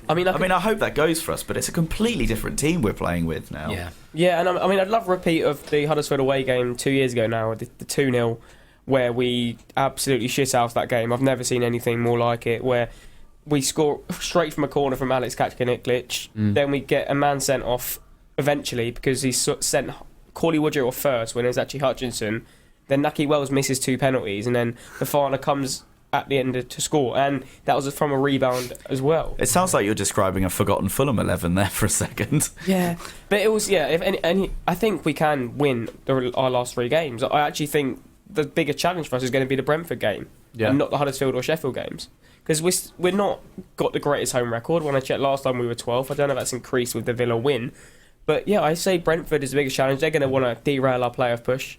I hope that goes for us, but it's a completely different team we're playing with now. Yeah, and I'd love a repeat of the Huddersfield away game 2 years ago now, the 2-0, where we absolutely shit out that game. I've never seen anything more like it, where we score straight from a corner from Alex Kaczka-Niklic, then we get a man sent off eventually because he sent Corley Woodrow off first when it was actually Hutchinson. Then Naki Wells misses 2 penalties, and then Fofana comes at the end to score, and that was from a rebound as well. It sounds like you're describing a forgotten Fulham 11 there for a second. Yeah, but it was, if any, I think we can win our last 3 games. I actually think the bigger challenge for us is going to be the Brentford game, and not the Huddersfield or Sheffield games, because we're not got the greatest home record. When I checked last time, we were 12th. I don't know if that's increased with the Villa win, but yeah, I say Brentford is the biggest challenge. They're going to want to derail our playoff push.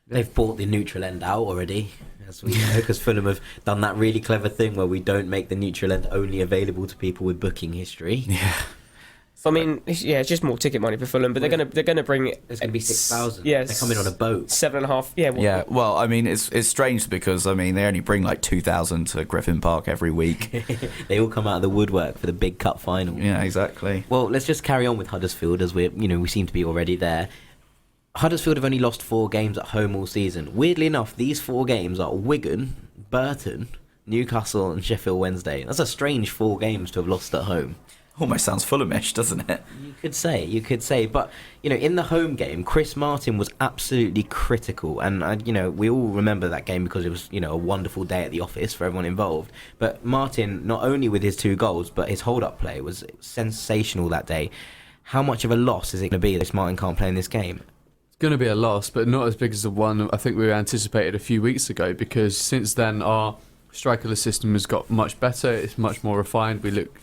They've bought the neutral end out already, as we know, because Fulham have done that really clever thing where we don't make the neutral end only available to people with booking history. Yeah. So I mean, it's just more ticket money for Fulham, but they're gonna bring it. There's going to be 6,000. Yeah, they're coming on a boat. 7.5. Yeah. Yeah. Well, I mean, it's strange because they only bring like 2,000 to Griffin Park every week. They all come out of the woodwork for the big cup final. Yeah, exactly. Well, let's just carry on with Huddersfield as we seem to be already there. Huddersfield have only lost 4 games at home all season. Weirdly enough, these 4 games are Wigan, Burton, Newcastle and Sheffield Wednesday. That's a strange 4 games to have lost at home. Almost sounds Fulhamish, doesn't it? You could say. But, in the home game, Chris Martin was absolutely critical. And, we all remember that game because it was, a wonderful day at the office for everyone involved. But Martin, not only with his 2 goals, but his hold-up play was sensational that day. How much of a loss is it going to be that Chris Martin can't play in this game? Going to be a loss, but not as big as the one I think we anticipated a few weeks ago, because since then our strikerless system has got much better. It's much more refined. We look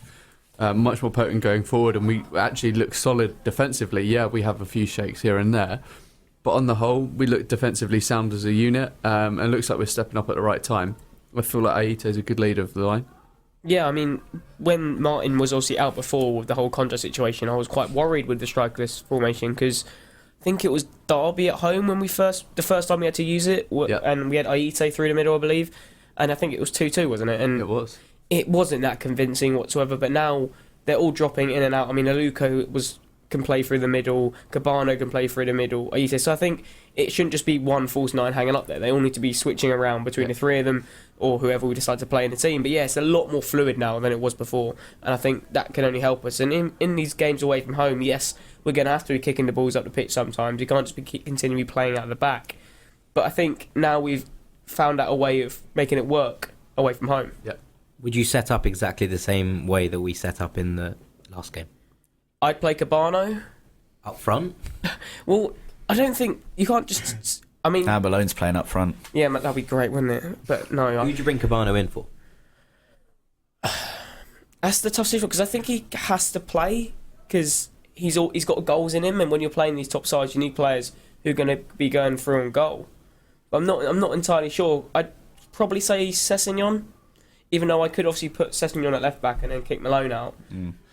much more potent going forward, and we actually look solid defensively. Yeah, we have a few shakes here and there, but on the whole we look defensively sound as a unit, and it looks like we're stepping up at the right time. I feel like Aita is a good leader of the line. Yeah, I mean, when Martin was obviously out before with the whole contract situation, I was quite worried with the strikerless formation, because I think it was Derby at home when the first time we had to use it, and we had Aite through the middle, I believe, and I think it was 2-2, wasn't it? And it was. It wasn't that convincing whatsoever, but now they're all dropping in and out. I mean, Aluko can play through the middle, Cabano can play through the middle, Aite. So I think it shouldn't just be one false 9 hanging up there. They all need to be switching around between the 3 of them, or whoever we decide to play in the team. But yeah, it's a lot more fluid now than it was before, and I think that can only help us. And in these games away from home, yes, we're going to have to be kicking the balls up the pitch sometimes. You can't just be continually playing out of the back. But I think now we've found out a way of making it work away from home. Yeah. Would you set up exactly the same way that we set up in the last game? I'd play Cabano. Up front? Well, I don't think... You can't just... I mean... Malone's playing up front. Yeah, that'd be great, wouldn't it? But no... Who'd you bring Cabano in for? That's the tough situation, because I think he has to play, because he's got goals in him, and when you're playing these top sides, you need players who are going to be going through on goal. But I'm not entirely sure. I'd probably say Sessegnon, even though I could obviously put Sessegnon at left back and then kick Malone out.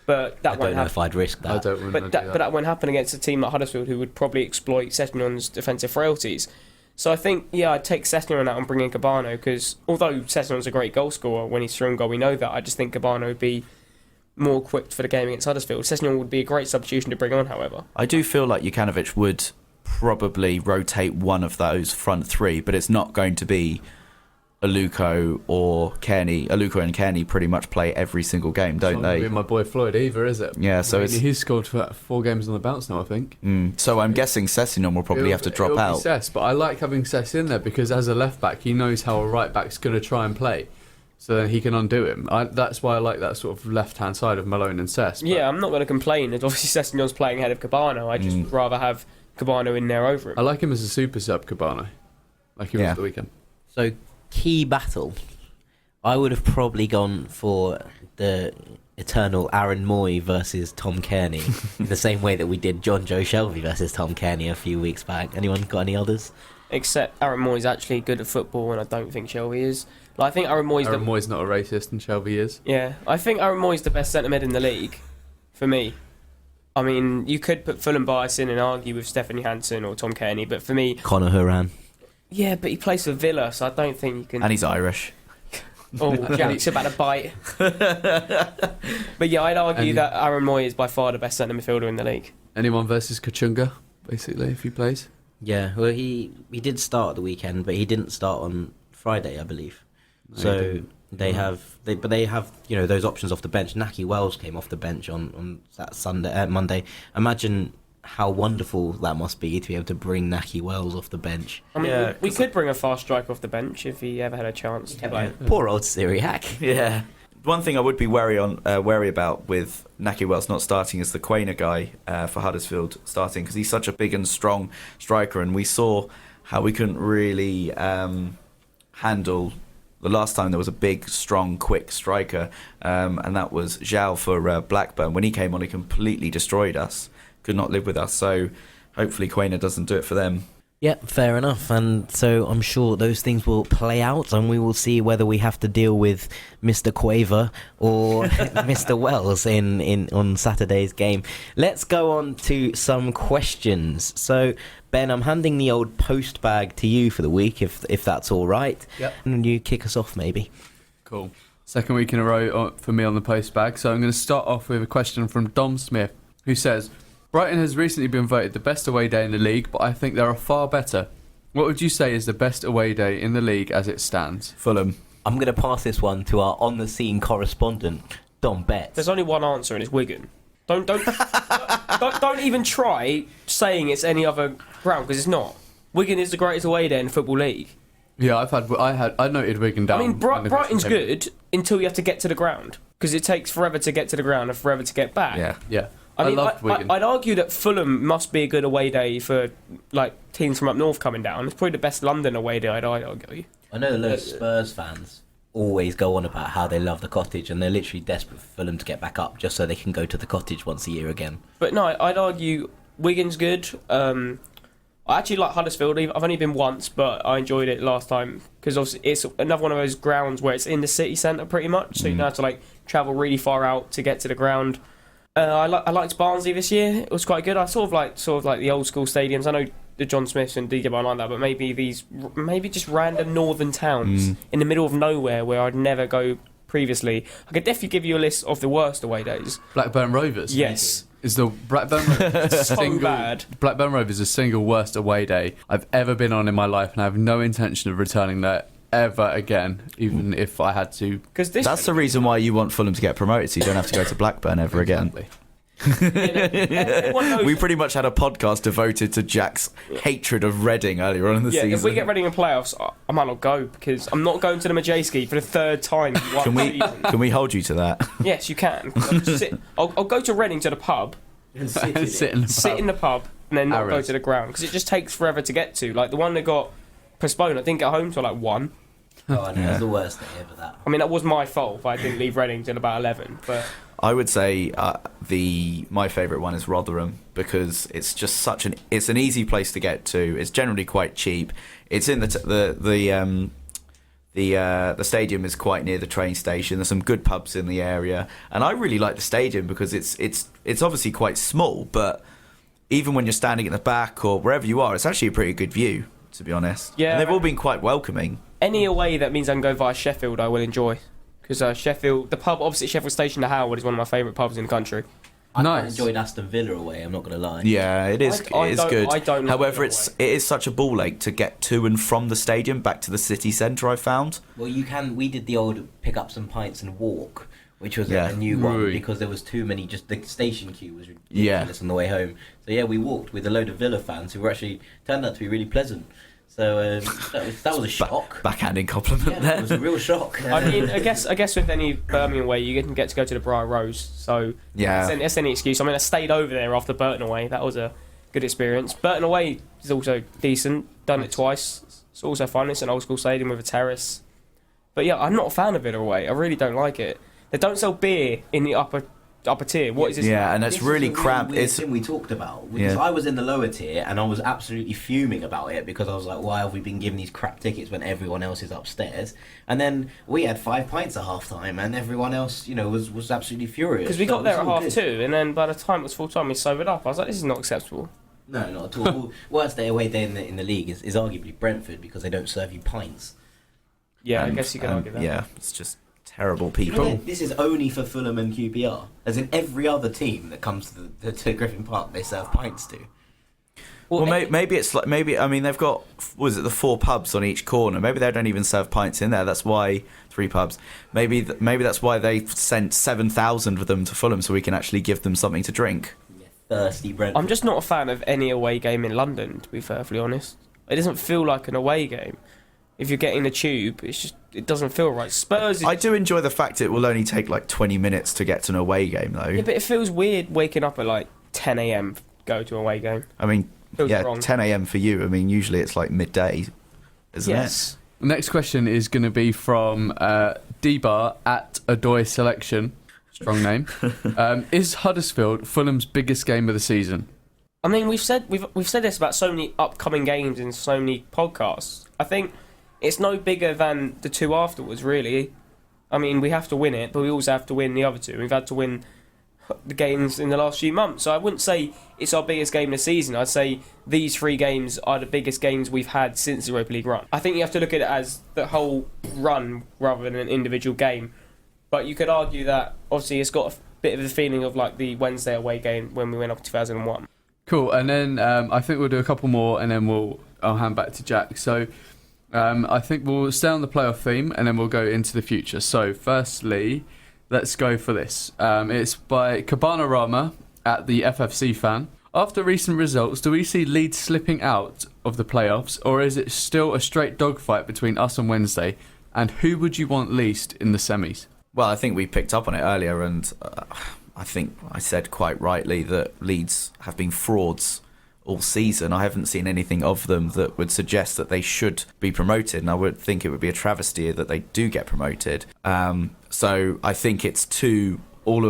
But that won't happen. I don't know if I'd risk that. But that won't happen against a team like Huddersfield, who would probably exploit Sessegnon's defensive frailties. So I think, I'd take Sessegnon out and bring in Cabano, because although Sessegnon's a great goal scorer when he's through on goal, we know that. I just think Cabano would be more equipped for the game against Huddersfield. Sessegnon would be a great substitution to bring on, however. I do feel like Jukanovic would probably rotate one of those front 3, but it's not going to be Aluko or Kearney. Aluko and Kearney pretty much play every single game, don't they? It's not my boy Floyd either, is it? Yeah, so he's scored 4 games on the bounce now, I think. So I'm guessing Sessegnon will probably have to drop out. Sess, but I like having Sess in there, because as a left back, he knows how a right back's going to try and play, so then he can undo him. That's why I like that sort of left hand side of Malone and Sess. Yeah, I'm not going to complain. Obviously, Sessegnon's playing ahead of Cabano. I'd just rather have Cabano in there over him. I like him as a super sub, Cabano, like he was at the weekend. So, key battle. I would have probably gone for the eternal Aaron Moy versus Tom Kearney, in the same way that we did John Joe Shelby versus Tom Kearney a few weeks back. Anyone got any others? Except Aaron Moy's actually good at football, and I don't think Shelby is. Like, I think Aaron Moy's not a racist, and Shelby is. Yeah, I think Aaron Moy's the best centre mid in the league, for me. I mean, you could put Fulham bias in and argue with Stefan Johansson or Tom Kearney, but for me... Conor Horan. Yeah, but he plays for Villa, so I don't think you can... And he's Irish. Oh, Jack's about to bite. But yeah, I'd argue that Aaron Moy is by far the best centre midfielder in the league. Anyone versus Kachunga, basically, if he plays. Yeah, well, he did start at the weekend, but he didn't start on Friday, I believe. No, So they have those options off the bench. Naki Wells came off the bench on that Monday. Imagine how wonderful that must be to be able to bring Naki Wells off the bench. I mean, Yeah, we could bring a fast striker off the bench if he ever had a chance. Poor old Syriac. Yeah. One thing I would be wary about with Naki Wells not starting is the Quainer guy for Huddersfield starting, because he's such a big and strong striker, and we saw how we couldn't really handle the last time there was a big, strong, quick striker, and that was Zhao for Blackburn. When he came on, he completely destroyed us, could not live with us, so hopefully Quainer doesn't do it for them. Yeah, fair enough. And so I'm sure those things will play out, and we will see whether we have to deal with Mr. Quaver or Mr. Wells on Saturday's game. Let's go on to some questions. So, Ben, I'm handing the old post bag to you for the week, if that's all right. Yep. And you kick us off, maybe. Cool. Second week in a row for me on the post bag. So I'm going to start off with a question from Dom Smith, who says... Brighton has recently been voted the best away day in the league, but I think there are far better. What would you say is the best away day in the league as it stands? Fulham. I'm going to pass this one to our on-the-scene correspondent, Dom Betts. There's only one answer, and it's Wigan. Don't even try saying it's any other ground, because it's not. Wigan is the greatest away day in the Football League. Yeah, I noted Wigan down. I mean, Brighton's good until you have to get to the ground, because it takes forever to get to the ground and forever to get back. Yeah. I loved Wigan. I'd argue that Fulham must be a good away day for like teams from up north coming down. It's probably the best London away day, I'd argue. I know those Spurs fans always go on about how they love the Cottage, and they're literally desperate for Fulham to get back up just so they can go to the Cottage once a year again. But no, I'd argue Wigan's good. I actually like Huddersfield. I've only been once, but I enjoyed it last time because obviously it's another one of those grounds where it's in the city centre pretty much, so you don't have to like travel really far out to get to the ground. I liked Barnsley this year. It was quite good. I sort of like the old school stadiums. I know the John Smiths and DJ Barn like that, but maybe just random northern towns in the middle of nowhere where I'd never go previously. I could definitely give you a list of the worst away days. Blackburn Rovers. Yes. Is the Blackburn Rovers so bad. Blackburn Rovers is the single worst away day I've ever been on in my life, and I have no intention of returning there ever again, even if I had to. That's the reason why you want Fulham to get promoted, so you don't have to go to Blackburn ever again. We pretty much had a podcast devoted to Jack's hatred of Reading earlier on in the season. If we get Reading in playoffs, I might not go because I'm not going to the Majeski for the third time. Can we hold you to that? Yes, you can. I'll go to Reading to the pub And sit in the pub, and then not go to the ground because it just takes forever to get to. Like the one that got postponed, I didn't get home till like 1. Oh, I know, it's the worst day ever, that. I mean, that was my fault if I didn't leave Reading till about 11. But I would say my favourite one is Rotherham because it's just it's an easy place to get to. It's generally quite cheap. It's in the stadium is quite near the train station. There's some good pubs in the area, and I really like the stadium because it's obviously quite small, but even when you're standing at the back or wherever you are, it's actually a pretty good view, to be honest. Yeah, and they've all been quite welcoming. Any away that means I can go via Sheffield, I will enjoy. Because Sheffield, the pub opposite Sheffield Station, the Howard, is one of my favourite pubs in the country. I quite enjoyed Aston Villa away, I'm not going to lie. Yeah, it is good. I don't However, it is such a ball ache to get to and from the stadium back to the city centre, I found. Well, we did the old pick up some pints and walk, which was a new one because there was too many, just the station queue was ridiculous on the way home. So yeah, we walked with a load of Villa fans who were actually turned out to be really pleasant. So that was a shock. Backhanding compliment there. It was a real shock. I mean, I guess with any Birmingham away, you can get to go to the Briar Rose. So yeah, that's any excuse. I mean, I stayed over there after Burton away. That was a good experience. Burton away is also decent. Done it twice. It's also fun. It's an old school stadium with a terrace. But yeah, I'm not a fan of it away. I really don't like it. They don't sell beer in the upper tier. What is this? Yeah, and that's This really is a crap. weird It's thing we talked about because I was in the lower tier and I was absolutely fuming about it because I was like, why have we been given these crap tickets when everyone else is upstairs? And then we had 5 pints at half time and everyone else, was absolutely furious. Because we So got there it at was all 2:30, and then by the time it was full time, we sobered up. I was like, this is not acceptable. No, not at all. Worst day away day in the league is arguably Brentford because they don't serve you pints. Yeah, and- I guess you could argue that. Yeah, it's just terrible You know, people. this is only for Fulham and QPR. As in every other team that comes to Griffin Park, they serve pints to. Well, maybe it's like I mean they've got the 4 pubs on each corner. Maybe they don't even serve pints in there. That's why 3 pubs. Maybe that's why they sent 7,000 of them to Fulham so we can actually give them something to drink. Thirsty Brentford. I'm just not a fan of any away game in London, to be perfectly honest. It doesn't feel like an away game. If you're getting the tube, it doesn't feel right. Spurs. I do enjoy the fact it will only take like 20 minutes to get to an away game, though. Yeah, but it feels weird waking up at like 10 a.m. go to an away game. I mean, Feels yeah, wrong. 10 a.m. for you. I mean, usually it's like midday, isn't Yes. Next question is going to be from Dbar at Adoy Selection. Strong name. Is Huddersfield Fulham's biggest game of the season? I mean, we've said this about so many upcoming games in so many podcasts. I think it's no bigger than the 2 afterwards, really. I mean, we have to win it, but we also have to win the other 2. We've had to win the games in the last few months, so I wouldn't say it's our biggest game of the season. I'd say these 3 games are the biggest games we've had since the Europa League run. I think you have to look at it as the whole run rather than an individual game. But you could argue that obviously it's got a bit of the feeling of like the Wednesday away game when we went up in 2001. Cool, and then I think we'll do a couple more, and then I'll hand back to Jack. So I think we'll stay on the playoff theme, and then we'll go into the future. So firstly, let's go for this. It's by Cabana Rama at the FFC fan. After recent results, do we see Leeds slipping out of the playoffs, or is it still a straight dogfight between us and Wednesday? And who would you want least in the semis? Well, I think we picked up on it earlier, and I think I said quite rightly that Leeds have been frauds all season. I haven't seen anything of them that would suggest that they should be promoted, and I would think it would be a travesty that they do get promoted. So I think it's to all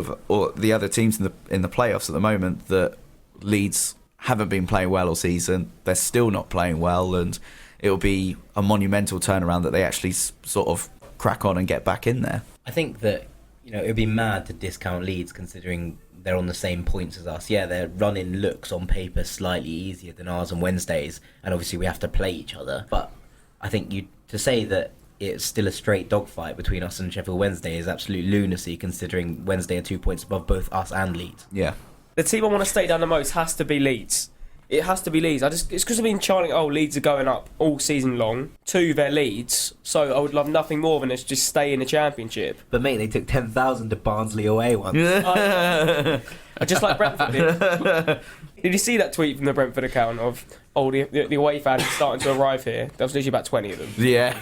the other teams in the playoffs at the moment that Leeds haven't been playing well all season. They're still not playing well, and it will be a monumental turnaround that they actually sort of crack on and get back in there. I think that it would be mad to discount Leeds considering they're on the same points as us. Yeah, their run-in looks on paper slightly easier than ours on Wednesdays, and obviously we have to play each other. But I think to say that it's still a straight dogfight between us and Sheffield Wednesday is absolute lunacy considering Wednesday are 2 points above both us and Leeds. Yeah. The team I want to stay down the most has to be Leeds. It has to be Leeds. It's because I've been chanting, Leeds are going up all season long. 2, they're Leeds. So I would love nothing more than us just stay in the Championship. But mate, they took 10,000 to Barnsley away once. Just like Brentford did. Did you see that tweet from the Brentford account of the away fans starting to arrive here? There was literally about 20 of them. Yeah.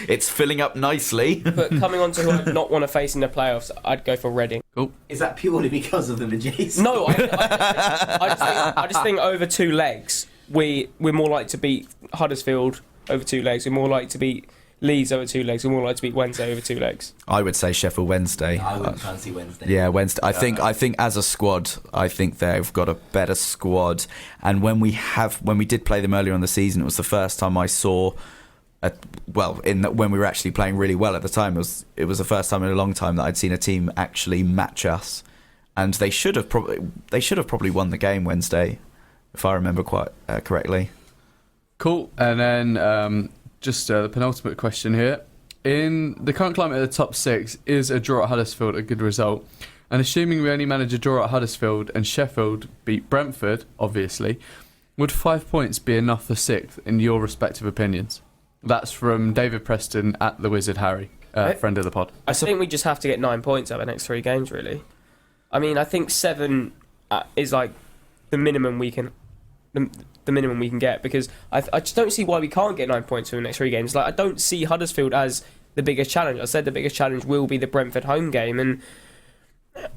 It's filling up nicely. But coming on to who I'd not want to face in the playoffs, I'd go for Reading. Cool. Is that purely because of the Majays? No, I just think over 2 legs, we're more likely to beat Huddersfield over 2 legs. We're more likely to beat Leeds over 2 legs. We're more likely to beat Wednesday over 2 legs. I would say Sheffield Wednesday. I wouldn't fancy Wednesday. Yeah, Wednesday. I think as a squad, I think they've got a better squad. And when we did play them earlier in the season, it was the first time I saw. When we were actually playing really well at the time, it was the first time in a long time that I'd seen a team actually match us, and they should have probably won the game Wednesday, if I remember quite correctly. Cool, and then just the penultimate question here. In the current climate of the top 6, is a draw at Huddersfield a good result? And assuming we only manage a draw at Huddersfield and Sheffield beat Brentford, obviously, would 5 points be enough for 6th in your respective opinions? That's from David Preston at the Wizard Harry, friend of the pod. I think we just have to get 9 points out of the next 3 games, really. I mean, I think 7 is like the minimum we can get, because I just don't see why we can't get 9 points for the next 3 games. Like, I don't see Huddersfield as the biggest challenge. I said the biggest challenge will be the Brentford home game, and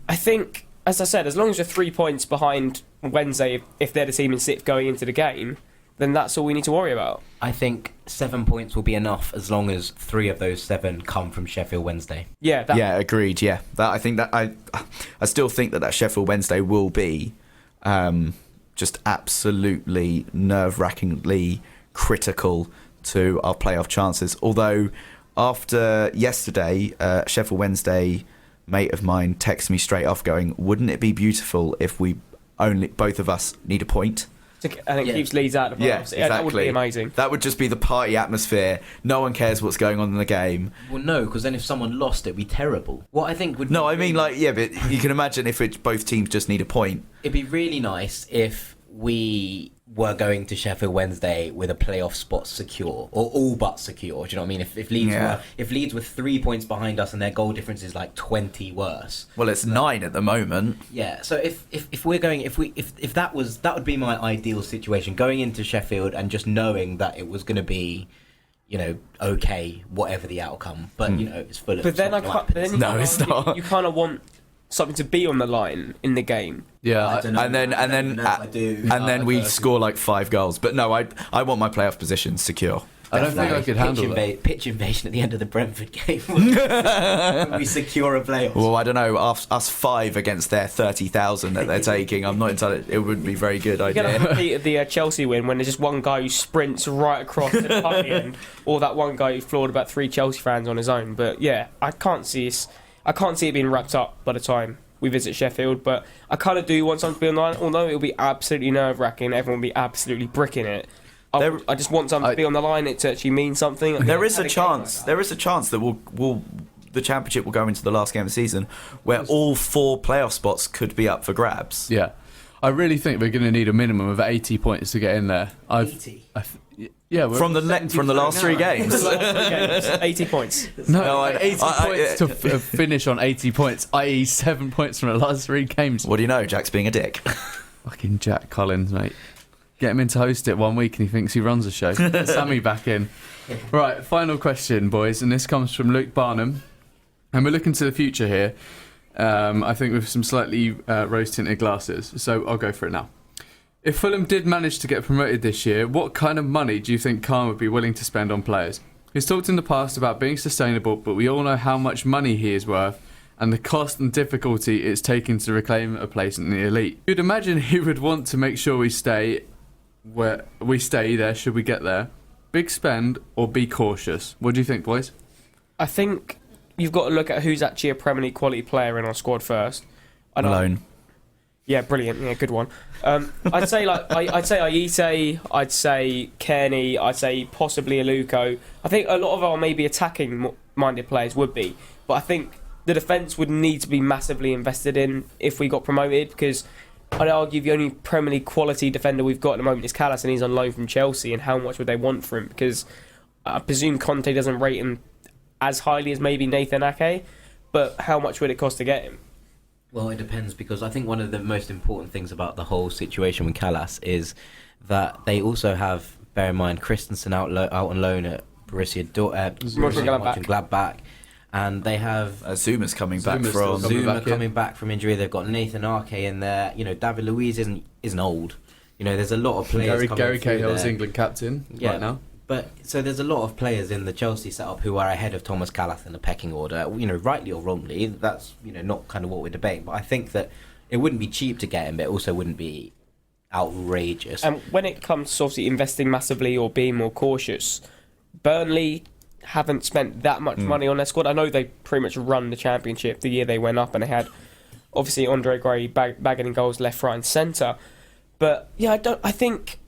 I think, as I said, as long as we're 3 points behind Wednesday, if they're the team in 6th going into the game, then that's all we need to worry about. I think 7 points will be enough as long as 3 of those 7 come from Sheffield Wednesday. Yeah, agreed. Yeah, I think that I still think that Sheffield Wednesday will be just absolutely nerve-wrackingly critical to our playoff chances. Although after yesterday, Sheffield Wednesday mate of mine texted me straight off going, "Wouldn't it be beautiful if both of us need a point?" And it keeps Leeds out of the playoffs. Yeah, exactly. That would be amazing. That would just be the party atmosphere. No one cares what's going on in the game. Well, no, because then if someone lost, it'd be terrible. What I think would... No, I mean, but you can imagine if both teams just need a point. It'd be really nice if we were going to Sheffield Wednesday with a playoff spot secure, or all but secure. Do you know what I mean? If Leeds were 3 points behind us and their goal difference is like 20 worse. Well, it's 9 at the moment. Yeah. So if we're going, if that would be my ideal situation, going into Sheffield and just knowing that it was going to be, okay, whatever the outcome. But it's full of. But then it's not. You kind of want something to be on the line in the game. Yeah, and then we score like 5 goals. But no, I want my playoff position secure. I don't think I could handle that. Pitch invasion at the end of the Brentford game. We secure a playoff. Well, I don't know. Us 5 against their 30,000 that they're taking. I'm not entirely. It would be a very good idea. You're going to repeat the Chelsea win when there's just one guy who sprints right across the puck end, or that one guy who floored about 3 Chelsea fans on his own. But yeah, I can't see it being wrapped up by the time we visit Sheffield, but I kind of do want something to be on the line, although it'll be absolutely nerve-wracking. Everyone will be absolutely bricking it. I just want something to be on the line, it to actually mean something. There is a chance that the Championship will go into the last game of the season where all 4 playoff spots could be up for grabs. Yeah. I really think we're going to need a minimum of 80 points to get in there. 80? Yeah, from the last 3 games. 80 points. No, 80 points to finish on 80 points, i.e. 7 points from the last 3 games. What do you know? Jack's being a dick. Fucking Jack Collins, mate. Get him in to host it one week and he thinks he runs a show. Get Sammy back in. Right, final question, boys, and this comes from Luke Barnum. And we're looking to the future here, I think with some slightly rose-tinted glasses. So I'll go for it now. If Fulham did manage to get promoted this year, what kind of money do you think Khan would be willing to spend on players? He's talked in the past about being sustainable, but we all know how much money he is worth and the cost and difficulty it's taken to reclaim a place in the elite. You'd imagine he would want to make sure we stay there should we get there. Big spend or be cautious? What do you think, boys? I think you've got to look at who's actually a Premier League quality player in our squad first. Malone. Yeah, brilliant. Yeah, good one. I'd say Aite, I'd say Kearney, I'd say possibly Aluko. I think a lot of our maybe attacking-minded players would be, but I think the defence would need to be massively invested in if we got promoted, because I'd argue the only Premier League quality defender we've got at the moment is Callas, and he's on loan from Chelsea, and how much would they want for him? Because I presume Conte doesn't rate him as highly as maybe Nathan Ake, but how much would it cost to get him? Well, it depends, because I think one of the most important things about the whole situation with Callas is that they also have, bear in mind, Christensen out on loan at Borussia Mönchengladbach, and they have Zuma's coming back from injury. They've got Nathan Ake in there. David Luiz isn't old. There's a lot of players. Gary Cahill's England captain right now. But so there's a lot of players in the Chelsea setup who are ahead of Thomas Callas in the pecking order. Rightly or wrongly, that's not kind of what we're debating. But I think that it wouldn't be cheap to get him, but it also wouldn't be outrageous. And when it comes to obviously investing massively or being more cautious, Burnley haven't spent that much money on their squad. I know they pretty much run the Championship the year they went up, and they had obviously Andre Gray bagging in goals left, right, and centre. But yeah, I think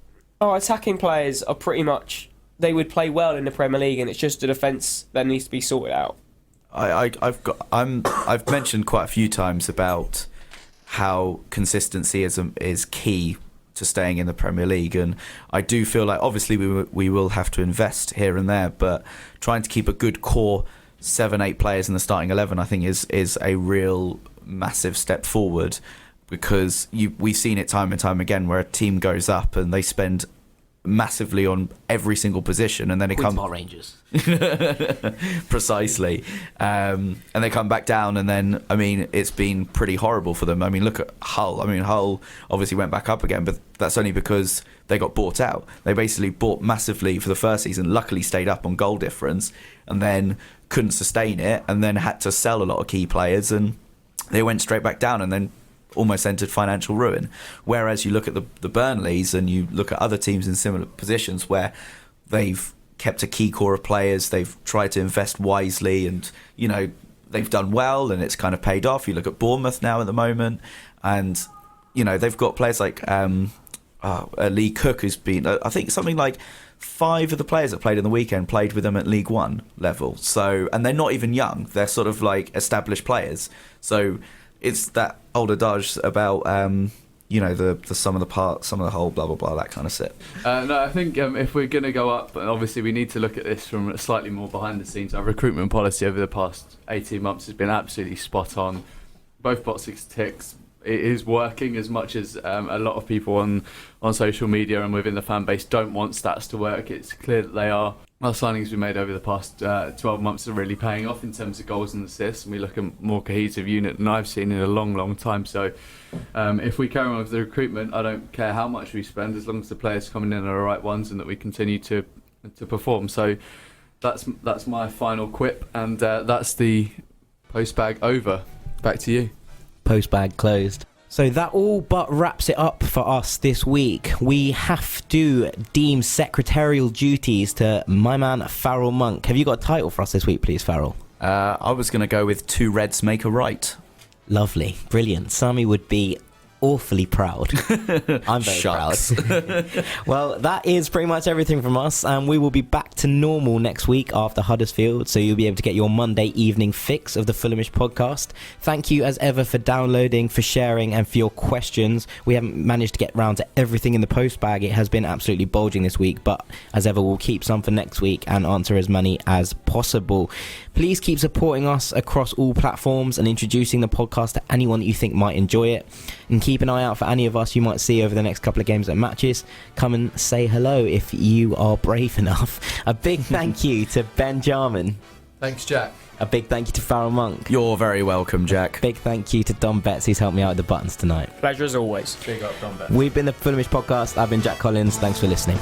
our attacking players are pretty much. They would play well in the Premier League, and it's just the defence that needs to be sorted out. I've mentioned quite a few times about how consistency is key to staying in the Premier League, and I do feel like obviously we will have to invest here and there, but trying to keep a good core 7-8 players in the starting 11 I think is a real massive step forward, because we've seen it time and time again where a team goes up and they spend massively on every single position, and then it comes Rangers. precisely, and they come back down, and then it's been pretty horrible for them. Look at Hull. Hull obviously went back up again, but that's only because they got bought out. They basically bought massively for the first season, luckily stayed up on goal difference, and then couldn't sustain it, and then had to sell a lot of key players, and they went straight back down, and then almost entered financial ruin. Whereas you look at the Burnleys, and you look at other teams in similar positions where they've kept a key core of players, they've tried to invest wisely, and they've done well, and it's kind of paid off. You look at Bournemouth now at the moment, and they've got players like Lee Cook, who's been, I think something like 5 of the players that played in the weekend played with them at League One level. So, and they're not even young; they're sort of like established players. So it's that old adage about the sum of the parts, sum of the whole, blah blah blah, that kind of shit. No, I think if we're going to go up, obviously we need to look at this from slightly more behind the scenes. Our recruitment policy over the past 18 months has been absolutely spot on. Both boxes ticks. It is working, as much as a lot of people on social media and within the fan base don't want stats to work. It's clear that they are. Our signings we made over the past 12 months are really paying off in terms of goals and assists, and we look at a more cohesive unit than I've seen in a long, long time. So if we carry on with the recruitment, I don't care how much we spend, as long as the players coming in are the right ones and that we continue to perform. So that's my final quip, and that's the post bag over. Back to you. Post bag closed. So that all but wraps it up for us this week. We have to deem secretarial duties to my man Farrell Monk. Have you got a title for us this week, please, Farrell? I was going to go with 2 Reds make a right. Lovely, brilliant. Sami would be awfully proud. I'm very proud. Well, that is pretty much everything from us, and we will be back to normal next week after Huddersfield, so you'll be able to get your Monday evening fix of the Fulhamish podcast. Thank you as ever for downloading, for sharing, and for your questions. We haven't managed to get round to everything in the post bag. It has been absolutely bulging this week, but as ever, we'll keep some for next week and answer as many as possible. Please keep supporting us across all platforms and introducing the podcast to anyone that you think might enjoy it. And keep an eye out for any of us you might see over the next couple of games at matches. Come and say hello if you are brave enough. A big thank you to Ben Jarman. Thanks, Jack. A big thank you to Farrell Monk. You're very welcome, Jack. Big thank you to Dom Betts, who's helped me out with the buttons tonight. Pleasure as always. Big up, Don Bet. We've been the Fulhamish podcast. I've been Jack Collins. Thanks for listening.